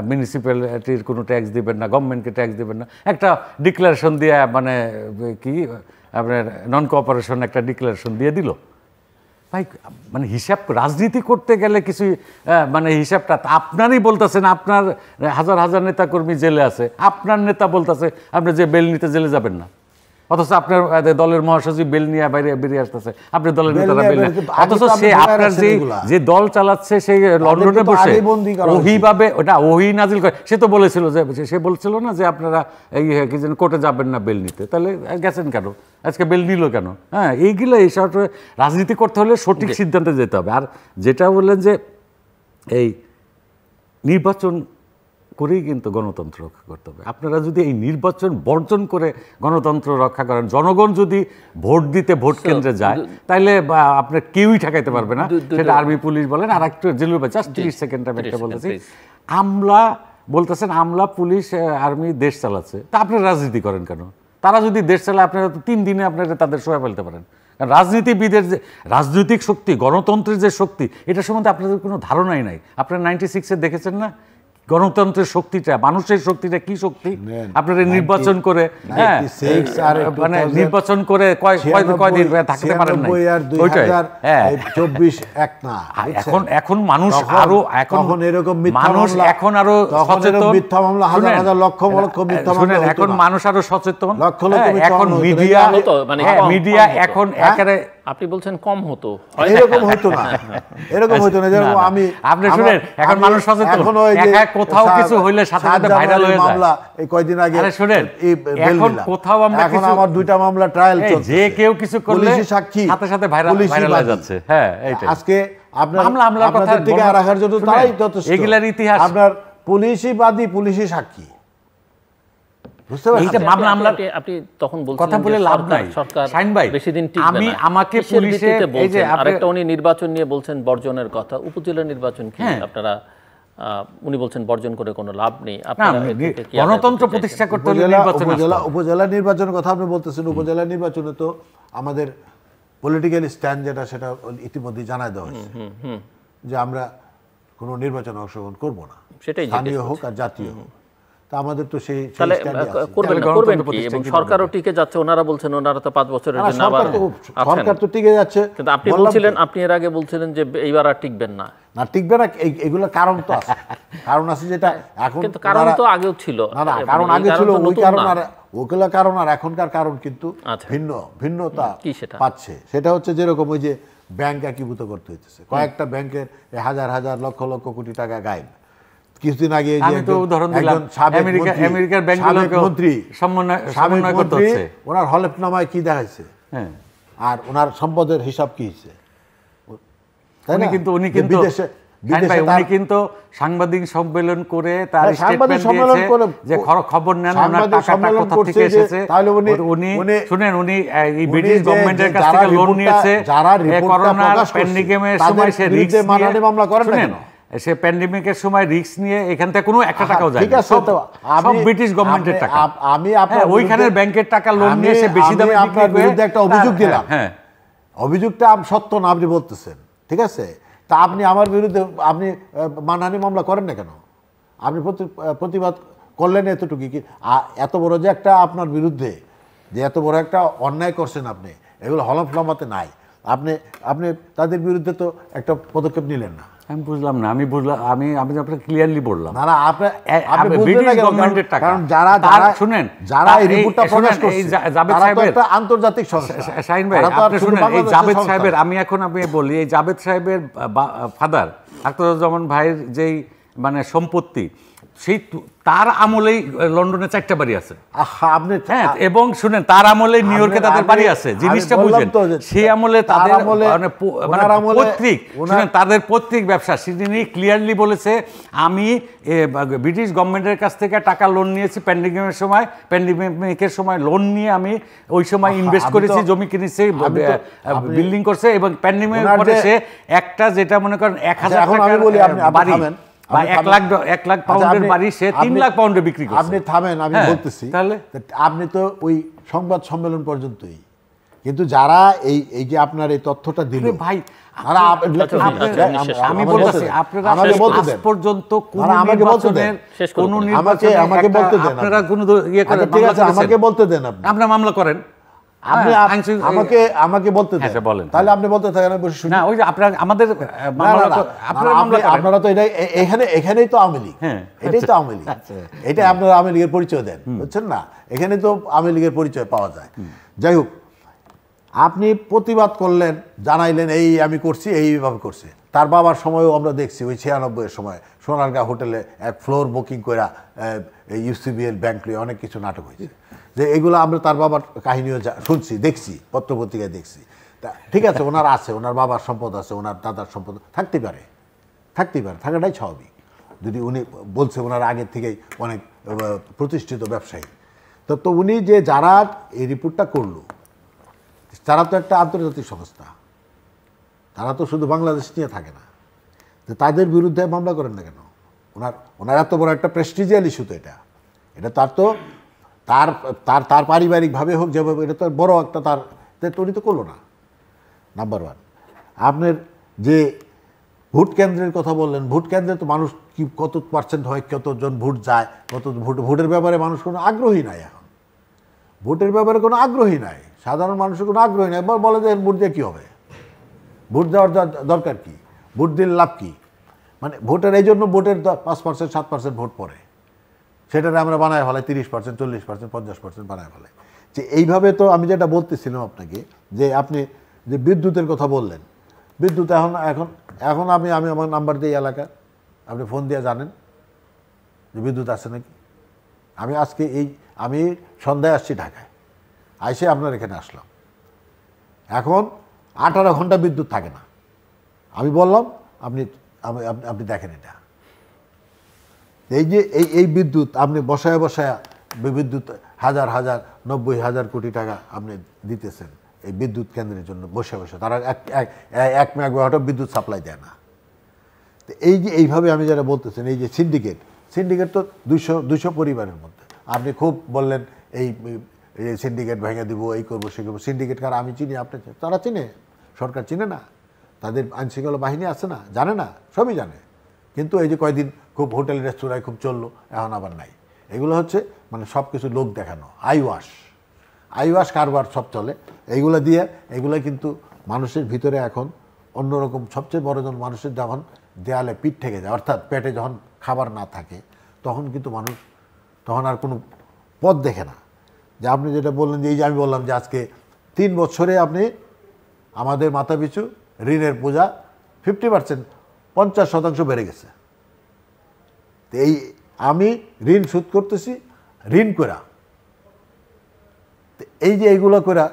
মিউনিসিপ্যালিটির কোনো ট্যাক্স দিবেন না, গভর্নমেন্টকে ট্যাক্স দিবেন না, একটা ডিক্লারেশন দিয়ে মানে কি আপনার নন কোঅপারেশন একটা ডিক্লারেশন দিয়ে দিল। ভাই মানে হিসাব রাজনীতি করতে গেলে কিছু মানে হিসাবটা আপনারই বলতেছেন, আপনার হাজার হাজার নেতা কর্মী জেলে আছে, আপনার নেতা বলতেছে আপনি যে বেল নিতে জেলে যাবেন না, অথচ আপনার দলের মহাসচিব বেল নিয়ে বাইরে বেরিয়ে আসতেছে, আপনার দলের নেতারা বেল নিয়ে, অথচ সে আপনার যে দল চালাচ্ছে সেই লন্ডনে বসে ওহিভাবে ওটা ওহি নাজিল করে। সে তো বলেছিল যে, সে বলছিল না যে আপনারা এই কি যেন কোর্টে যাবেন না বেল নিতে, তাহলে গেছেন কেন, আজকে বেল নিল কেন? হ্যাঁ, এইগুলো এইসব রাজনীতি করতে হলে সঠিক সিদ্ধান্তে যেতে হবে। আর যেটা বললেন যে এই নির্বাচন করেই কিন্তু গণতন্ত্র রক্ষা করতে হবে, আপনারা যদি এই নির্বাচন বর্জন করে গণতন্ত্র রক্ষা করেন, জনগণ যদি ভোট দিতে ভোট কেন্দ্রে যায়, তাহলে আপনার কেউই ঠেকাইতে পারবে না, সেটা আর্মি পুলিশ বলেন। আর একটু জেলুর জাস্ট 30 সেকেন্ড আমি একটা বলতেছি, আমলা বলতেছেন আমলা পুলিশ আর্মি দেশ চালাচ্ছে, তা আপনারা রাজনীতি করেন কেন? তারা যদি দেশ চালায় আপনারা তো 3 দিনে আপনারা তাদের সহায় ফেলতে পারেন। রাজনীতিবিদের যে রাজনৈতিক শক্তি, গণতন্ত্রের যে শক্তি, এটা সম্বন্ধে আপনাদের কোনো ধারণাই নাই। আপনারা 96-এ দেখেছেন না গণতন্ত্রের শক্তিটা, মানুষের শক্তিটা কি শক্তি? আপনারা নির্বাচন করে, হ্যাঁ মানে নির্বাচন করে কয়দিন থাকতে পারেন না, ওইটাই। হ্যাঁ, 24 এক না, এখন মানুষ আরো, এখন এরকম মানুষ এখন আরো সচেতন, মিথ্যা মামলা হাজার হাজার লক্ষ লক্ষ মিথ্যা মামলা, এখন মানুষ আরো সচেতন, লক্ষ লক্ষ এখন মিডিয়া এখন একেবারে আপনি বলছেন কম হতো, এরকম হতো না, এরকম হতো না। যেরকম আমি আপনি শুনেন, এখন মানুষ সচেতন, কোথাও কিছু হইলে সাথে সাথে ভাইরাল হয়ে যায়। মামলা এই কয়দিন আগে শুনেন, এখন কোথাও আমরা এখন আমার 2টা মামলা ট্রায়াল চলছে, যে কেউ কিছু করলে পুলিশি সাক্ষী, সাথে সাথে ভাইরাল হয়ে যাচ্ছে। হ্যাঁ, এইটাই আজকে আপনার মামলার কথা টিকে রাখার জন্য তারাই যথেষ্ট। এগুলার ইতিহাস, আপনার পুলিশি বাদী, পুলিশি সাক্ষী, বুঝতে পারছেন? আপনি তখন বলছিলেন কথা বলে লাভ নাই সরকার শাহিন ভাই, বেশি দিন টিকবে না, আমাকে পুলিশে এই যে আরেকটা উনি নির্বাচন নিয়ে বলছেন বর্জনের কথা, উপজেলা নির্বাচন কি আপনারা উনি বলছেন বর্জন করে কোনো লাভ নেই, আপনারা গণতন্ত্র প্রতিষ্ঠা করতে হলে নির্বাচন, উপজেলা নির্বাচনের কথা আপনি বলতেছেন। উপজেলা নির্বাচনে তো আমাদের পলিটিক্যাল স্ট্যান্ড যেটা, সেটা ইতিমধ্যে জানাই দেওয়া হয়েছে যে আমরা কোনো নির্বাচনে অংশগ্রহণ করব না, সেটাই স্থানীয় হোক আর জাতীয় হোক। তা আমাদের তো সেই করবেন কি, এবং সরকারও টিকে যাচ্ছে, ওনারা বলছেন ওনারা তো 5 বছরের জন্য আবার সরকার তো টিকে যাচ্ছে, কিন্তু আপনি বলছিলেন, আপনি এর আগে বলছিলেন যে এইবার আর টিকবেন না। না, টিকবে না, এইগুলো কারণ তো আছে, কারণ আছে যেটা এখন, কিন্তু কারণ তো আগেও ছিল, না কারণ আগে ছিল, ওই কারণ আর ওগুলো কারণ আর এখনকার কারণ কিন্তু ভিন্নতা পাচ্ছে। সেটা হচ্ছে যেরকম ওই যে ব্যাংক একীভূত করতে হইতেছে, কয়েকটা ব্যাংকের হাজার হাজার লক্ষ লক্ষ কোটি টাকা গায়েব। কিছুদিন আগে আমেরিকার মন্ত্রী ওনার হলফনামায় কি দেখাইছে, আর ওনার সম্পদের হিসাব কি হয়েছে, উনি কিন্তু সাংবাদিক সম্মেলন করে তার স্টেটমেন্ট দিয়েছে যে খবর নেন ওনার টাকাটা কোথা থেকে এসেছে। উনি শুনেন, উনি এই ব্রিটিশ গভর্নমেন্টের কাছ থেকে লোন নিয়েছে, করোনার প্যান্ডেমিকের সময় সে রিস্ক নিয়ে, শুনেন সে প্যান্ডেমিকের সময় রিস্ক নিয়ে এখান থেকে কোনো একটা টাকাও যায় ঠিক না, আছে, তো সব ব্রিটিশ গভর্নমেন্টের টাকা। আমি আপনার ওইখানের ব্যাংকের টাকা লোন নিয়ে সে বেশি দামে আপনার বিরুদ্ধে একটা অভিযোগ দিলাম। হ্যাঁ, অভিযোগটা সত্য না আপনি বলতেছেন, ঠিক আছে, তা আপনি আমার বিরুদ্ধে আপনি মানহানি মামলা করেন না কেন? আপনি প্রতিবাদ করলেন এতটুকু কি এত বড় যে একটা আপনার বিরুদ্ধে যে এত বড় একটা অন্যায় করছেন আপনি, এগুলো হলফনামাতে নাই, আপনি আপনি তাদের বিরুদ্ধে তো একটা পদক্ষেপ নিলেন না। আমি বুঝলাম না, আমি আপনাকে ক্লিয়ারলি বললাম না না আপনি বুঝলেন না কেন? গভর্নমেন্টের টাকা। কারণ যারা শুনেন, যারা এই রিপোর্টটা প্রকাশ করছে জাভেদ তারা তো সাহেবের একটা আন্তর্জাতিক সংস্থা। শাহিন ভাই, তারা তো আর আপনি শুধু শুনেন, এই বাংলাদেশের জাভেদ সংস্থা সাহেবের না। আমি বলি, এই জাভেদ সাহেবের ফাদার আখতারুজ্জামান ভাইয়ের যেই মানে সম্পত্তি, সেই তার আমলেই লন্ডনে 4টা বাড়ি আছে। আপনি হ্যাঁ, এবং শুনেন, তার আমলে নিউ ইয়র্কে তাদের বাড়ি আছে, জিনিসটা বুঝেন। সেই আমলে তাদের পৈতৃক, শুনেন, তাদের পৈতৃক ব্যবসা। তিনি ক্লিয়ারলি বলেছে, আমি ব্রিটিশ গভর্নমেন্টের কাছ থেকে টাকা লোন নিয়েছি প্যান্ডেমিকের সময় লোন নিয়ে আমি ওই সময় ইনভেস্ট করেছি, জমি কিনেছি, বিল্ডিং করছে, এবং প্যান্ডেমিকের পরে সে একটা যেটা মনে করেন 1000 টাকার বাড়ি বা 1 লাখ পাউন্ডের বাড়ি সে 3 লাখ পাউন্ডে বিক্রি করছে। আপনি থামেন, আমি বলতেছি। তাহলে আপনি তো ওই সংবাদ সম্মেলন পর্যন্তই, কিন্তু যারা এই যে আপনার এই তথ্যটা দিল ভাই, আমি বলতেছি আপনারা পর্যন্ত আমাকে বলতে দেন, আপনারা কোনো ইয়ে করেন, ঠিক আছে, আমাকে বলতে দেন, আপনারা মামলা করেন, আপনি আমাকে বলতে দেন, বলেন, তাহলে আপনি বলতে থাকেন, বসে শুনি। না, ওই যে আপনারা আমাদের আপনারা তো এখানেই তো আওয়ামী লীগ, এটাই তো আওয়ামী লীগ, এটা আপনারা আওয়ামী লীগের পরিচয় দেন, বুঝছেন না? এখানে তো আওয়ামী লীগের পরিচয় পাওয়া যায়। যাই হোক, আপনি প্রতিবাদ করলেন, জানাইলেন এই আমি করছি, এইভাবে করছে। তার বাবার সময়ও আমরা দেখছি, ওই 96-এর সময় সোনারগাঁ হোটেলে এক ফ্লোর বুকিং করে ইউসিবিএল ব্যাংক অনেক কিছু নাটক হয়েছে, যে এগুলো আমরা তার বাবার কাহিনীও শুনছি, দেখছি, পত্রপত্রিকায় দেখছি। তা ঠিক আছে, ওনার আছে, ওনার বাবার সম্পদ আছে, ওনার দাদার সম্পদ থাকতে পারে, থাকাটাই স্বাভাবিক, যদি উনি বলছে ওনার আগের থেকেই অনেক প্রতিষ্ঠিত ব্যবসায়ী। তো উনি যে যারা এই রিপোর্টটা করলো, তারা তো একটা আন্তর্জাতিক সংস্থা, তারা তো শুধু বাংলাদেশ নিয়ে থাকে না, তো তাদের বিরুদ্ধে মামলা করেন না কেন? ওনার এত বড় একটা প্রেস্টিজিয়াল ইস্যু তো এটা তার তো তার পারিবারিকভাবে হোক, যেভাবে, এটা তো বড় একটা তার, উনি তো করলো না। নাম্বার 1, আপনার যে ভোট কেন্দ্রের কথা বললেন, ভোট কেন্দ্রে তো মানুষ কি কত % হয়, কতজন ভোট যায়, ভোটের ব্যাপারে মানুষ কোনো আগ্রহী নাই। এখন ভোটের ব্যাপারে কোনো আগ্রহী নাই, সাধারণ মানুষের কোনো আগ্রহী নাই। বলে যে ভোট দিয়ে কী হবে, ভোট দেওয়ার দরকার কি, ভোট দিলে লাভ কি? মানে ভোটের এই জন্য ভোটের 5% 7% ভোট পড়ে, সেটারে আমরা বানায় ফেলাই 30%, 40%, 50% বানায় ফেলাই। যে এইভাবে তো আমি যেটা বলতেছিলাম আপনাকে, যে আপনি যে বিদ্যুতের কথা বললেন, বিদ্যুৎ এখন আমি আমার নাম্বার দিই এলাকা, আপনি ফোন দিয়ে জানেন যে বিদ্যুৎ আছে নাকি। আমি সন্ধ্যায় আসছি ঢাকায়, আইসে আপনার এখানে আসলাম, এখন 18 ঘন্টা বিদ্যুৎ থাকে না। আমি বললাম আপনি দেখেন, এটা এই যে এই বিদ্যুৎ আপনি বসায় বিদ্যুৎ হাজার 90,000 কোটি টাকা আপনি দিতেছেন এই বিদ্যুৎ কেন্দ্রের জন্য বসে। তারা 1 মেগাওয়াটও বিদ্যুৎ সাপ্লাই দেয় না। তো এই যে এইভাবে আমি যারা বলতেছেন, এই যে সিন্ডিকেট তো 200 পরিবারের মধ্যে। আপনি খুব বললেন এই সিন্ডিকেট ভেঙে দিব, এই করবো, সে করবো। সিন্ডিকেট কার আমি চিনি, আপনি তারা চিনে, সরকার চিনে না, তাদের আইনশৃঙ্খলা বাহিনী আছে না, জানে না, সবই জানে। কিন্তু এই যে কয়দিন খুব হোটেল রেস্তোরাঁয় খুব চললো, এখন আবার নাই। এগুলো হচ্ছে মানে সব কিছু লোক দেখানো, আইওয়াশ কারবার সব চলে এইগুলো দিয়ে। এগুলো কিন্তু মানুষের ভিতরে এখন অন্যরকম, সবচেয়ে বড় যখন মানুষের যখন দেয়ালে পিঠ ঠেকে যায়, অর্থাৎ পেটে যখন খাবার না থাকে, তখন কিন্তু মানুষ তখন আর কোনো পথ দেখে না। যে আপনি যেটা বললেন, যে এই যে আমি বললাম যে আজকে 3 বছরে আপনি আমাদের মাথাপিছু ঋণের বোঝা 50%, 50% বেড়ে গেছে। তো এই আমি ঋণ শোধ করতেছি, ঋণ করা, এই যে এইগুলো করা,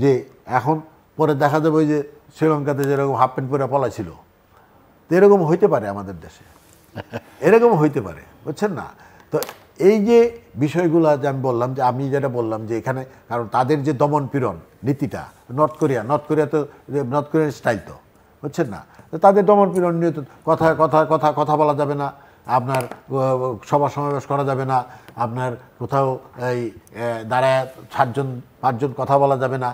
যে এখন পরে দেখা যাবে ওই যে শ্রীলঙ্কাতে যেরকম হাফ প্যান্ট পরে পলাইছিল, তো এরকম হইতে পারে আমাদের দেশে, এরকম হইতে পারে, বুঝছেন না? তো এই যে বিষয়গুলো যে আমি বললাম, যে আমি যেটা বললাম যে এখানে, কারণ তাদের যে দমন পীড়ন নীতিটা, নর্থ কোরিয়া তো নর্থ কোরিয়ান স্টাইল, তো বুঝছেন না? তাদের দমন পীড়ন নিয়ে তো কথা কথা কথা কথা বলা যাবে না, আপনার সভা সমাবেশ করা যাবে না, আপনার কোথাও এই দাঁড়ায় 5জন কথা বলা যাবে না,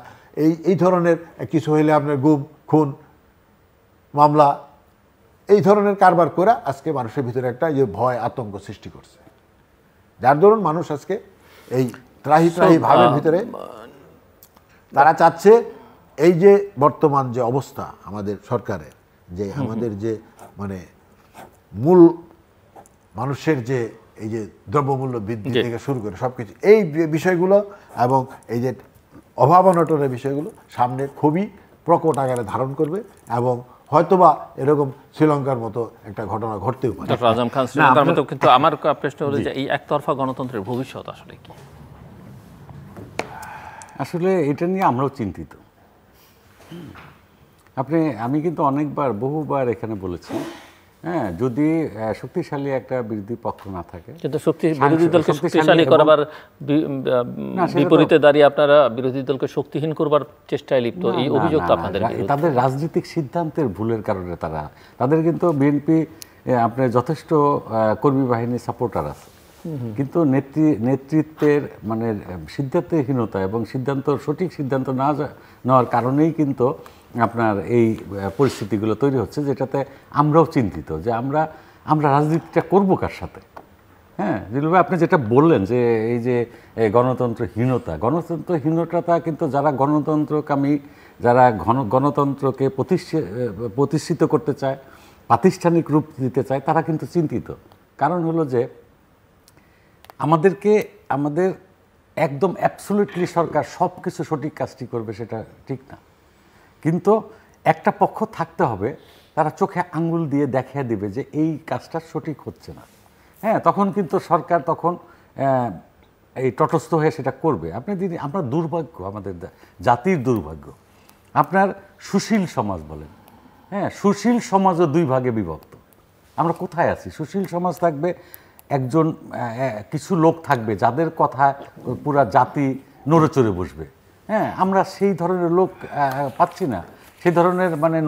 এই ধরনের কিছু হইলে আপনার গুম খুন মামলা এই ধরনের কারবার করে আজকে মানুষের ভিতরে একটা যে ভয় আতঙ্ক সৃষ্টি করছে, যার দরুন মানুষ আজকে এই ত্রাহি ত্রাহি ভাবের ভিতরে তারা চাচ্ছে এই যে বর্তমান যে অবস্থা আমাদের সরকারের, যে আমাদের যে মানে মূল মানুষের যে এই যে দ্রব্যমূল্য বৃদ্ধি থেকে শুরু করে সবকিছু এই বিষয়গুলো এবং এই যে অভাব অনটনের বিষয়গুলো সামনে খুবই প্রকট আকারে ধারণ করবে এবং হয়তোবা এরকম শ্রীলঙ্কার মতো একটা ঘটনা ঘটতেও পারে। ডক্টর আজম খান শ্রীলঙ্কার মতো, কিন্তু আমার প্রশ্ন হলো যে এই একতরফা গণতন্ত্রের ভবিষ্যৎ আসলে কি? আসলে এটা নিয়ে আমরাও চিন্তিত। আমি কিন্তু অনেকবার বহুবার এখানে বলেছি, হ্যাঁ, যদি শক্তিশালী একটা বিরোধী পক্ষ না থাকে, কিন্তু বিরোধী দলকে শক্তিশালী করবার বিপরীতে দাঁড়িয়ে আপনারা বিরোধী দলকে শক্তিহীন করবার চেষ্টায় লিপ্ত, এই অভিযোগ তো আপনাদের বিরুদ্ধে। তাদের রাজনৈতিক সিদ্ধান্তের ভুলের কারণে তাদের কিন্তু বিএনপি আপনার যথেষ্ট কর্মী বাহিনীর সাপোর্টার আছে, কিন্তু নেতৃত্বের মানে সিদ্ধান্তহীনতা এবং সঠিক সিদ্ধান্ত না নেওয়ার কারণেই কিন্তু আপনার এই পরিস্থিতিগুলো তৈরি হচ্ছে, যেটাতে আমরাও চিন্তিত যে আমরা রাজনীতিটা করবো কার সাথে। হ্যাঁ জিলু ভাই, আপনি যেটা বললেন যে এই যে গণতন্ত্রহীনতা কিন্তু যারা গণতন্ত্রকামী, যারা গণতন্ত্রকে প্রতিষ্ঠিত করতে চায়, প্রাতিষ্ঠানিক রূপ দিতে চায়, তারা কিন্তু চিন্তিত। কারণ হলো যে আমাদের একদম অ্যাবসলিউটলি সরকার সব কিছু সঠিক কাজটি করবে সেটা ঠিক না, কিন্তু একটা পক্ষ থাকতে হবে তারা চোখে আঙ্গুল দিয়ে দেখিয়ে দিবে যে এই কাজটা সঠিক হচ্ছে না। হ্যাঁ, তখন কিন্তু সরকার এই তটস্থ হয়ে সেটা করবে। আমরা দুর্ভাগ্য, আমাদের জাতির দুর্ভাগ্য, আপনার সুশীল সমাজ বলেন, হ্যাঁ, সুশীল সমাজও 2 ভাগে বিভক্ত। আমরা কোথায় আছি? সুশীল সমাজ থাকবে, কিছু লোক থাকবে যাদের কথা পুরা জাতি নড়েচড়ে বসবে। হ্যাঁ, আমরা সেই ধরনের লোক পাচ্ছি না, সেই ধরনের মানে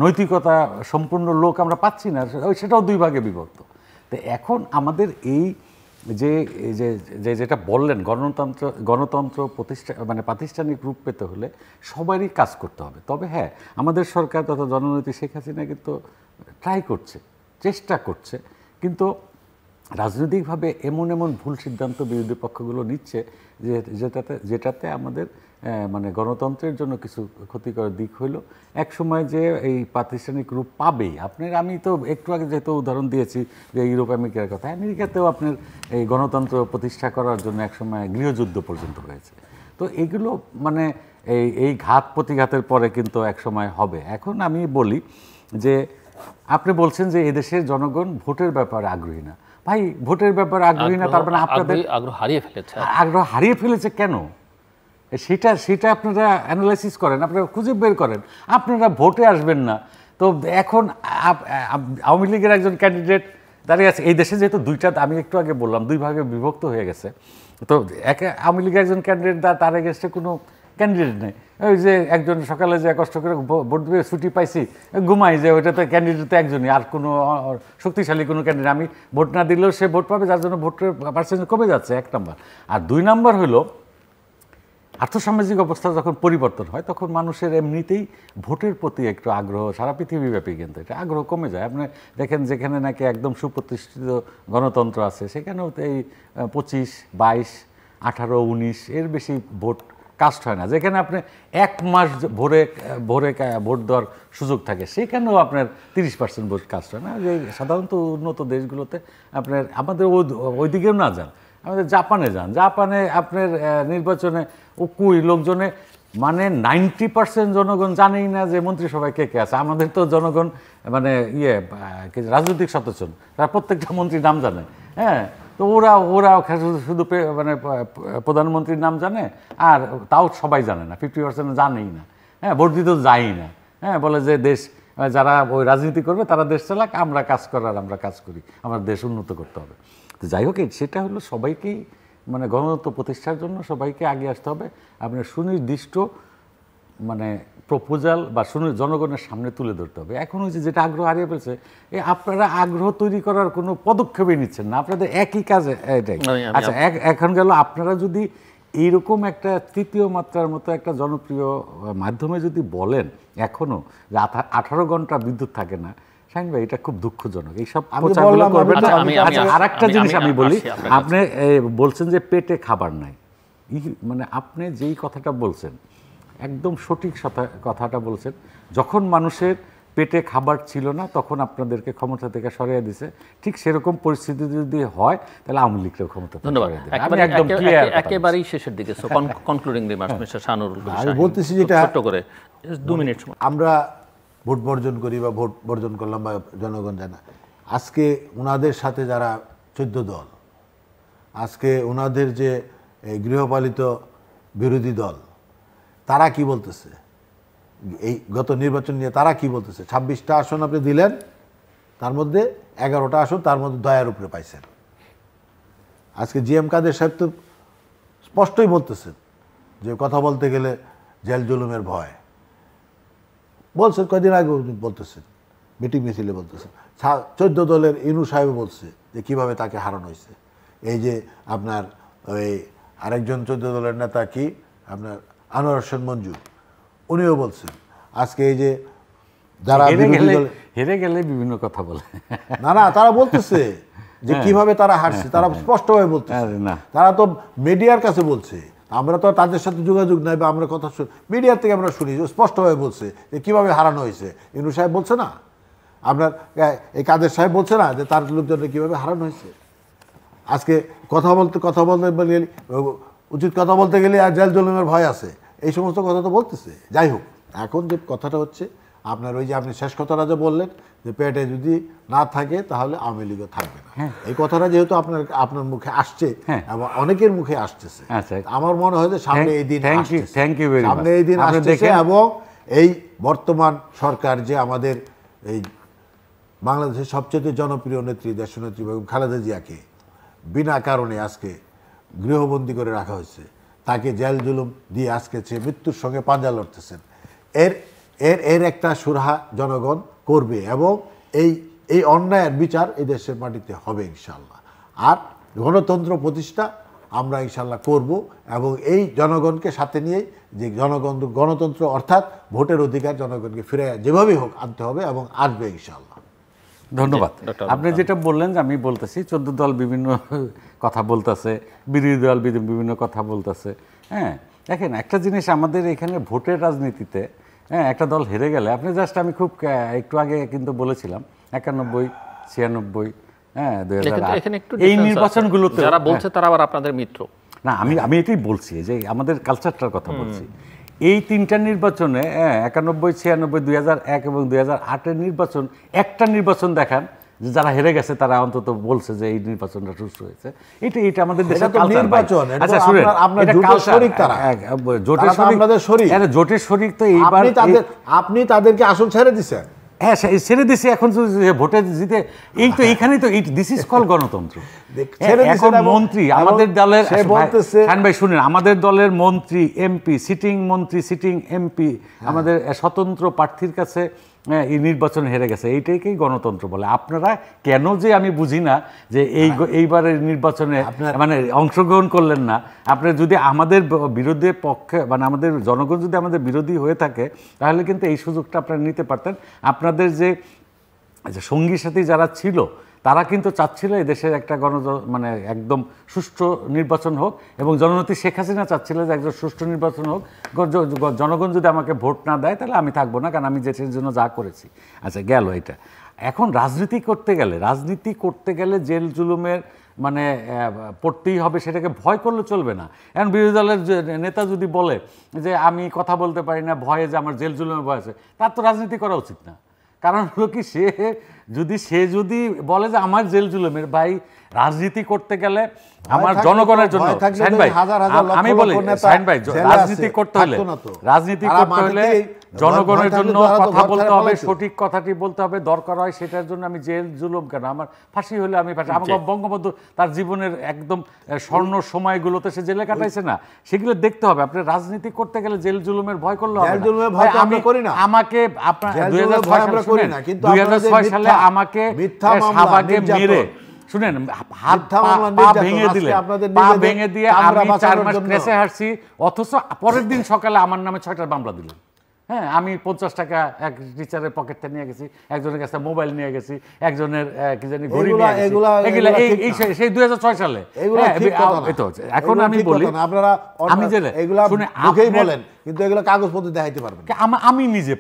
নৈতিকতা সম্পূর্ণ লোক আমরা পাচ্ছি না, সেটাও 2 ভাগে বিভক্ত। তো এখন আমাদের এই যেটা বললেন গণতন্ত্র প্রতিষ্ঠা মানে প্রাতিষ্ঠানিক রূপ পেতে হলে সবারই কাজ করতে হবে। তবে হ্যাঁ, আমাদের সরকার তথা জননেত্রী শেখ হাসিনা কিন্তু ট্রাই করছে, চেষ্টা করছে, কিন্তু রাজনৈতিকভাবে এমন ভুল সিদ্ধান্ত বিরোধী পক্ষগুলো নিচ্ছে যেটাতে আমাদের মানে গণতন্ত্রের জন্য কিছু ক্ষতিকর দিক হইল। এক সময় যে এই প্রাতিষ্ঠানিক রূপ পাবেই আমি তো একটু আগে যেহেতু উদাহরণ দিয়েছি যে ইউরোপ আমেরিকার কথা, আমেরিকাতেও আপনার এই গণতন্ত্র প্রতিষ্ঠা করার জন্য এক সময় গৃহযুদ্ধ পর্যন্ত হয়েছে। তো এগুলো মানে এই ঘাত প্রতিঘাতের পরে কিন্তু এক সময় হবে। এখন আমি বলি যে আপনি বলছেন যে এদেশের জনগণ ভোটের ব্যাপারে আগ্রহী না। ভাই, ভোটের ব্যাপারে আগ্রহী না, তার মানে আপনাদের আগ্রহ হারিয়ে ফেলেছে কেন? সেটা আপনারা অ্যানালাইসিস করেন, আপনারা খুঁজে বের করেন। আপনারা ভোটে আসবেন না, তো এখন আওয়ামী লীগের একজন ক্যান্ডিডেট দাঁড়িয়ে আছে। এই দেশে যেহেতু আমি একটু আগে বললাম 2 ভাগে বিভক্ত হয়ে গেছে, তো আওয়ামী লীগের একজন ক্যান্ডিডেট তার এগেস্টে কোনো ক্যান্ডিডেট নেই। ওই যে একজন সকালে যে কষ্ট করে ভোট দিয়ে ছুটি পাইছি, ঘুমাই যে ওইটাতে ক্যান্ডিডেট তো একজনই, আর কোনো শক্তিশালী কোনো ক্যান্ডিডেট আমি ভোট না দিলেও সে ভোট পাবে, যার জন্য ভোটের পার্সেন্টেজ কমে যাচ্ছে, 1 নম্বর। আর 2 নম্বর হলো আর্থসামাজিক অবস্থা যখন পরিবর্তন হয় তখন মানুষের এমনিতেই ভোটের প্রতি একটু আগ্রহ, সারা পৃথিবীব্যাপী কিন্তু এটা আগ্রহ কমে যায়। আপনি দেখেন যেখানে নাকি একদম সুপ্রতিষ্ঠিত গণতন্ত্র আছে সেখানেও এই 25, 22, 18, 19 এর বেশি ভোট কাস্ট হয় না। যেখানে আপনি 1 মাস ভোরে ভোট দেওয়ার সুযোগ থাকে সেখানেও আপনার 30% ভোট কাস্ট হয় না। যে সাধারণত উন্নত দেশগুলোতে আমাদের ওই দিকেও না যান, আমাদের জাপানে যান, জাপানে আপনার নির্বাচনে লোকজনে মানে 90% জনগণ জানেই না যে মন্ত্রিসভায় কে আছে। আমাদের তো জনগণ মানে রাজনৈতিক সচেতন, তারা প্রত্যেকটা মন্ত্রীর নাম জানে। হ্যাঁ, তো ওরা শুধু মানে প্রধানমন্ত্রীর নাম জানে, আর তাও সবাই জানে না, 50% জানেই না। হ্যাঁ, ভোট দিতেও যায়ই না। হ্যাঁ, বলে যে দেশ যারা ওই রাজনীতি করবে তারা দেশ চালাক, আমরা কাজ করি, আমার দেশ উন্নত করতে হবে। তো যাই হোক, সেটা হলো সবাইকেই মানে গণতন্ত্র প্রতিষ্ঠার জন্য সবাইকে আগে আসতে হবে। আপনার সুনির্দিষ্ট মানে প্রপোজাল বা শুনে জনগণের সামনে তুলে ধরতে হবে। এখন হচ্ছে যেটা আগ্রহ হারিয়ে ফেলছে, আপনারা আগ্রহ তৈরি করার কোনো পদক্ষেপই নিচ্ছেন না, আপনাদের একই কাজে এটাই। আচ্ছা, এখন গেল আপনারা যদি এইরকম একটা তৃতীয় মাত্রার মতো একটা জনপ্রিয় মাধ্যমে যদি বলেন এখনো যে 18 ঘন্টা বিদ্যুৎ থাকে না, শাহিন ভাই এটা খুব দুঃখজনক। এইসব প্রচারগুলো করবেন না। আচ্ছা, আরেকটা জিনিস আমি বলি, আপনি বলছেন যে পেটে খাবার নাই, মানে আপনি যেই কথাটা বলছেন একদম সঠিক কথাটা বলছেন। যখন মানুষের পেটে খাবার ছিল না তখন আপনাদেরকে ক্ষমতা থেকে সরিয়ে দিছে, ঠিক সেরকম পরিস্থিতি যদি হয় তাহলে আওয়ামী লীগকেও ক্ষমতা থেকে সরিয়ে দিবে। আমি একদম ক্লিয়ার, একেবারেই শেষের দিকে কনক্লুডিং রিমার্কস মিস্টার শাহনুরুল কবির। আমি বলতেছি যেটা ছোট করে 2 মিনিট সময়। আমরা ভোট বর্জন করি বা ভোট বর্জন করলাম বা জনগণ জানা, আজকে ওনাদের সাথে যারা 14 দল, আজকে ওনাদের যে গৃহপালিত বিরোধী দল, তারা কি বলতেছে এই গত নির্বাচন নিয়ে, তারা কি বলতেছে? 26টা আসন আপনি দিলেন, তার মধ্যে 11টা আসন তার মধ্যে দয়ার উপরে পাইছেন। আজকে জিএম কাদের সাহেব তো স্পষ্টই বলতেছেন যে কথা বলতে গেলে জেল জুলুমের ভয় বলছেন, কয়দিন আগে বলতেছেন, মিটিং মিছিলে বলতেছেন। 14 দলের ইনু সাহেব বলছে যে কিভাবে তাকে হারানো হয়েছে। এই যে আপনার ওই আরেকজন 14 দলের নেতা কি আপনার আনোয়ার হোসেন মঞ্জু, উনিও বলছেন। আজকে এই যে যারা হেরে গেলে বিভিন্ন কথা বলে, না তারা বলতেছে যে কিভাবে তারা হারছে, তারা স্পষ্টভাবে বলতেছে। তারা তো মিডিয়ার কাছে বলছে, আমরা তো তাদের সাথে যোগাযোগ নাই বা আমরা কথা মিডিয়ার থেকে আমরা শুনি, স্পষ্টভাবে বলছে যে কিভাবে হারানো হয়েছে। ইনু সাহেব বলছে না, আপনার এই কাদের সাহেব বলছে না যে তার লোকজনকে কিভাবে হারানো হয়েছে। আজকে কথা বলতে গেলে উচিত কথা বলতে গেলে আর জেল জুলুমের ভয় আছে, এই সমস্ত কথা তো বলতেছে। যাই হোক, এখন যে কথাটা হচ্ছে আপনার ওই যে আপনি শেষ কথাটা যে বললেন যে পেটে যদি না থাকে তাহলে আওয়ামী লীগও থাকবে না, এই কথাটা যেহেতু আপনার মুখে আসছে এবং অনেকের মুখে আসতেছে, আমার মনে হয় যে সামনে এই দিন সামনে এই দিন আসতেছে। এবং এই বর্তমান সরকার যে আমাদের এই বাংলাদেশের সবচেয়ে জনপ্রিয় নেত্রী, দেশনেত্রী বেগম খালেদা জিয়াকে বিনা কারণে আজকে গৃহবন্দী করে রাখা হয়েছে, তাকে জেল জুলুম দিয়ে আজকে সে মৃত্যুর সঙ্গে পাঞ্জা লড়তেছেন। এর একটা সুরাহা জনগণ করবে এবং এই অন্যায়ের বিচার এই দেশের মাটিতে হবে ইনশাল্লাহ। আর গণতন্ত্র প্রতিষ্ঠা আমরা ইনশাল্লাহ করব এবং এই জনগণকে সাথে নিয়েই যে গণতন্ত্র অর্থাৎ ভোটের অধিকার জনগণকে ফিরে যেভাবেই হোক আনতে হবে এবং আসবে ইনশাল্লাহ। ধন্যবাদ। আপনি যেটা বললেন যে আমি বলতেছি 14 দল বিভিন্ন কথা বলতেছে, বিরোধী দল বিভিন্ন কথা বলতেছে। হ্যাঁ, দেখেন একটা জিনিস আমাদের এখানে ভোটের রাজনীতিতে, হ্যাঁ, একটা দল হেরে গেলে আপনি জাস্ট, আমি খুব একটু আগে কিন্তু বলেছিলাম 91, 96, হ্যাঁ 2008 এই নির্বাচনগুলোতে যারা বলছে তারা আবার আপনাদের মিত্র না। আমি এটাই বলছি যে আমাদের কালচারটার কথা বলছি। এই 3টা নির্বাচনে 91, 96, 2001 এবং 2008-এর নির্বাচন, একটা নির্বাচন দেখান যে যারা হেরে গেছে তারা অন্তত বলছে যে এই নির্বাচনটা সুষ্ঠু হয়েছে। এটা আমাদের দেশের নির্বাচন। আচ্ছা শুনেন, জোটের শরিক তো এইবার আপনি তাদেরকে আসন ছেড়ে দিচ্ছেন। হ্যাঁ, ছেড়ে দিছি। এখন ভোটে জিতে এই তো এইখানেই তো দিস ইজ কল গণতন্ত্র। এখন মন্ত্রী আমাদের দলের, ভাই শুনেন, আমাদের দলের মন্ত্রী, এমপি, সিটিং মন্ত্রী, সিটিং এমপি আমাদের স্বতন্ত্র প্রার্থীর কাছে এই নির্বাচন হেরে গেছে, এইটাকেই গণতন্ত্র বলে। আপনারা কেন যে আমি বুঝি না যে এইবারের নির্বাচনে মানে অংশগ্রহণ করলেন না। আপনি যদি আমাদের বিরোধী পক্ষে, মানে আমাদের জনগণ যদি আমাদের বিরোধী হয়ে থাকে তাহলে কিন্তু এই সুযোগটা আপনারা নিতে পারতেন। আপনাদের যে সঙ্গী সাথী যারা ছিল তারা কিন্তু চাচ্ছিল এই দেশের একটা মানে একদম সুষ্ঠু নির্বাচন হোক, এবং জননেত্রী শেখ হাসিনা চাচ্ছিল যে একজন সুষ্ঠু নির্বাচন হোক। জনগণ যদি আমাকে ভোট না দেয় তাহলে আমি থাকবো না, কারণ আমি দেশের জন্য যা করেছি। আচ্ছা, গেল এটা। এখন রাজনীতি করতে গেলে জেল জুলুমের মানে পড়তেই হবে, সেটাকে ভয় করলে চলবে না। এখন বিরোধী দলের নেতা যদি বলে যে আমি কথা বলতে পারি না ভয়ে, যে আমার জেল জুলুমের ভয় আছে, তার তো রাজনীতি করা উচিত না। কারণ হলো কি, সে যদি বলে যে আমার জেল জুলুমের, ভাই রাজনীতি করতে গেলে আমার জনগণের জন্য, আমি বলি শাহিন ভাই, রাজনীতি করতে হলে জনগণের ভয় থাকলে জন্য তো তারা তো কথা ঘর বলতে ছাড়া হবে, পালাইতো। সঠিক কথাটি বলতে হবে, দরকার হয় সেটার জন্য আমি জেল জুলুম কেন, আমার ফাঁসি হলে আমি ফাঁসি। আমার বঙ্গবন্ধু তার জীবনের একদম স্বর্ণ সময়গুলোতে সে জেলে কাটাইছে না, সেগুলো দেখতে হবে। আপনি রাজনীতি করতে গেলে জেল জুলুমের ভয় করলে হবে জেল না। জুলুমের ভয় তো আমরা করি না। আমাকে আপনার জেল জুলুমের ভয় আমরা করি না, কিন্তু 2006 সালে আপনাদের আমাকে মিথ্যা মামলা, শাহবাগে নির্যাতন। মেরে, শুনেন, হাত মিথ্যা মামলা, পা নির্যাতন, ভেঙে আজকে দিলে, আপনাদের পা নিজেদের ভেঙে দিয়ে কামরা আমি 4 বাঁচানোর মাস জন্য। ক্রেসে হারছি, অথচ পরের দিন সকালে আমার নামে 6টা মামলা দিলেন। হ্যাঁ, আমি 50 টাকা এক টিচারের পকেট থেকে নিয়ে গেছি, একজনের কাছে মোবাইল নিয়ে গেছি, একজনের কি জানি ঘড়ি নিয়ে গেছি। এগুলা সেই 2006 সালে। এগুলা হ্যাঁ, ঠিক কথা না। এই তো এখন এগুলা আমি ঠিক বলি, কথা না। আপনারা আমি জেলে এগুলা শুনে মুখেই আপনার- বলেন, কিন্তু এগুলা কাগজপত্র দেখাইতে পারবেন না। আমি নিজে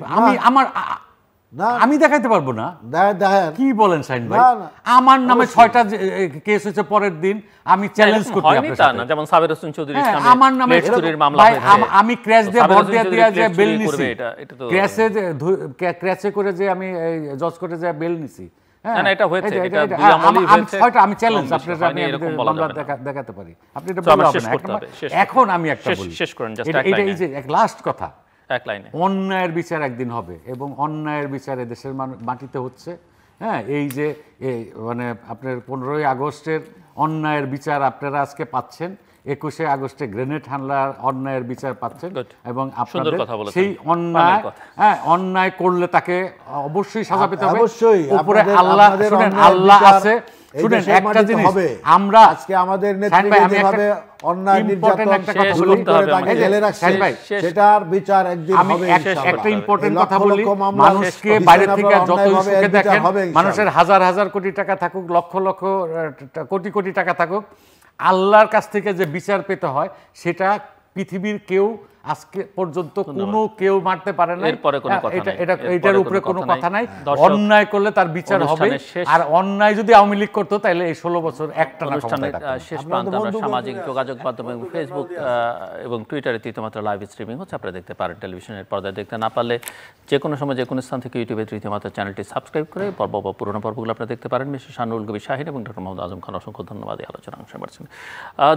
আমার না। আমি দেখাইতে পারবো না। দেখেন কি বলেন শাহিন ভাই? না, না। আমার নামে 6টা কেস হয়েছে, পরের দিন আমি চ্যালেঞ্জ করতে হয়নি আপনার তা সাথে। না, যেমন সাবের হোসেন চৌধুরী হ্যাঁ, ইসলামের আমার নামে প্লেট চুরির মামলা ভাই, হয়েছে। আমি ক্র্যাশ দিয়ে সাবের ভোট হোসেন দিয়ে চৌধুরী দিয়ে যে প্লেট বেল চুরি নিছি, করবে, এটা তো ক্র্যাশে করে যে আমি জজ করে যে বেল নিছি। হ্যাঁ, না, না, এটা হয়েছে, এই যে- এটা এটা- দুই আমলেই আমি হয়েছে। 6টা আমি চ্যালেঞ্জ কম বেশি আপনার হয়নি, আমি এরকম বলা মামলা যাবে না। দেখাতে পারি। আপনি এটা তো আমার বলা হবে শেষ না। করতে হবে, শেষ করতে এখন হবে। আমি একটা বলি, শেষ করেন, just এটা এক লাইনে। এই যে এক লাস্ট কথা, এক লাইনে। অন্যায়ের বিচার একদিন হবে, এবং অন্যায়ের বিচার দেশের মাটিতে হচ্ছে। হ্যাঁ, এই যে মানে আপনার 15ই আগস্টের অন্যায়ের বিচার আপনারা আজকে পাচ্ছেন, 21শে আগস্টে গ্রেনেড হামলার অন্যায়ের বিচার পাচ্ছেন, Good. এবং সুন্দর আপনাদের কথা বলেছেন। সেই অন্যায়, পানের কথা। হ্যাঁ, অন্যায় করলে তাকে অবশ্যই সাজা পেতে হবে। অবশ্যই উপরে আপনাদের- আল্লাহ, আপনাদের শুনেন, অন্যায়ের আল্লাহ বিচার আছে। এই শুনেন, দেশের একটা মাটিতে জিনিস হবে। আমরা আজকে আমাদের শাহিন নেত্রী ভাই, আমি যেভাবে অন্যায় important নির্যাতন একটা কথা শেষ বলি। করতে হবে তাকে আমাদের। জেলে রাখছে, শাহিন ভাই, সেটার বিচার একদিন আমি হবে ইনশাআল্লাহ। একটা ইম্পর্টেন্ট এই কথা লক্ষ বলি, লক্ষ মামলা মানুষকে শেষ বাইরে করতে থেকে আপনারা যতই অন্যায়ভাবে সুখে এর বিচার দেখেন, হবে ইনশাআল্লাহ। মানুষের হাজার হাজার কোটি টাকা থাকুক, লক্ষ লক্ষ কোটি কোটি টাকা থাকুক, আল্লাহর কাছ থেকে যে বিচার পেতে হয় সেটা পৃথিবীর কেউ আজকে পর্যন্ত কোনো কেউ মারতে পারে না। এরপরে কোনো কথা নাই। এটার এরপরে উপরে কোনো কোনো কথা কথা নাই। নাই। দর্শক, অন্যায় করলে তার বিচার হবে, অনুষ্ঠানের শেষ- আর অন্যায় যদি আওয়ামী লীগ করতো তাহলে এই 16 বছর একটা না অনুষ্ঠানের ক্ষমতায় থাকতো। শেষ আপনারা তো প্রান্তে আমরা বন্ধু সামাজিক বন্ধু যোগাযোগ মাধ্যম এবং ফেসবুক এবং টুইটারে তৃতীয় মাত্রা লাইভ স্ট্রিমিং হচ্ছে, আপনারা দেখতে পারেন। টেলিভিশনের পর্দায় দেখতে না পারলে যে কোনো সময় যে কোনো স্থান থেকে ইউটিউবে তৃতীয় মাত্রা চ্যানেলটি সাবস্ক্রাইব করে পর্ব বা পুরোনো পর্বগুলো আপনারা দেখতে পারেন। মিস্টার শানুল কবি শাহিন এবং ডক্টর মোহাম্মদ আজম খান, অসংখ্য ধন্যবাদ এই আলোচনা অংশ পাচ্ছেন।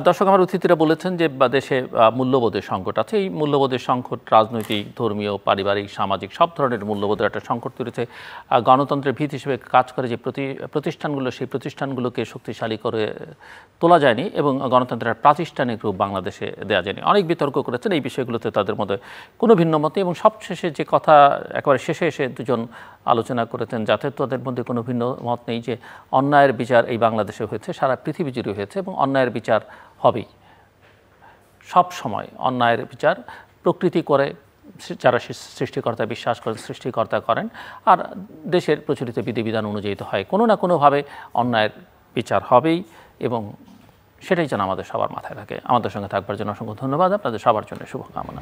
দর্শক, আমার অতিথিরা বলেছেন যে দেশে মূল্যবোধের সংকট আছে। এই মূল্যবোধের সংকট রাজনৈতিক, ধর্মীয়, পারিবারিক, সামাজিক সব ধরনের মূল্যবোধের একটা সংকট তৈরিতে গণতন্ত্রের ভিত হিসেবে কাজ করে যে প্রতিষ্ঠানগুলো, সেই প্রতিষ্ঠানগুলোকে শক্তিশালী করে তোলা যায়নি এবং গণতন্ত্রের প্রাতিষ্ঠানিক রূপ বাংলাদেশে দেওয়া যায়নি। অনেক বিতর্ক করেছেন এই বিষয়গুলোতে, তাদের মধ্যে কোনো ভিন্ন মত নেই, এবং সবশেষে যে কথা একেবারে শেষে এসে দুজন আলোচনা করেছেন যাতে তাদের মধ্যে কোনো ভিন্ন মত নেই যে অন্যায়ের বিচার এই বাংলাদেশে হয়েছে, সারা পৃথিবী জুড়ে হয়েছে, এবং অন্যায়ের বিচার হবেই। সব সময় অন্যায়ের বিচার প্রকৃতি করে, যারা সৃষ্টিকর্তা বিশ্বাস করেন, সৃষ্টিকর্তা করেন, আর দেশের প্রচলিত বিধিবিধান অনুযায়ী তো হয়, কোনো না কোনোভাবে অন্যায়ের বিচার হবেই, এবং সেটাই যেন আমাদের সবার মাথায় থাকে। আমাদের সঙ্গে থাকবার জন্য অসংখ্য ধন্যবাদ, আপনাদের সবার জন্য শুভকামনা।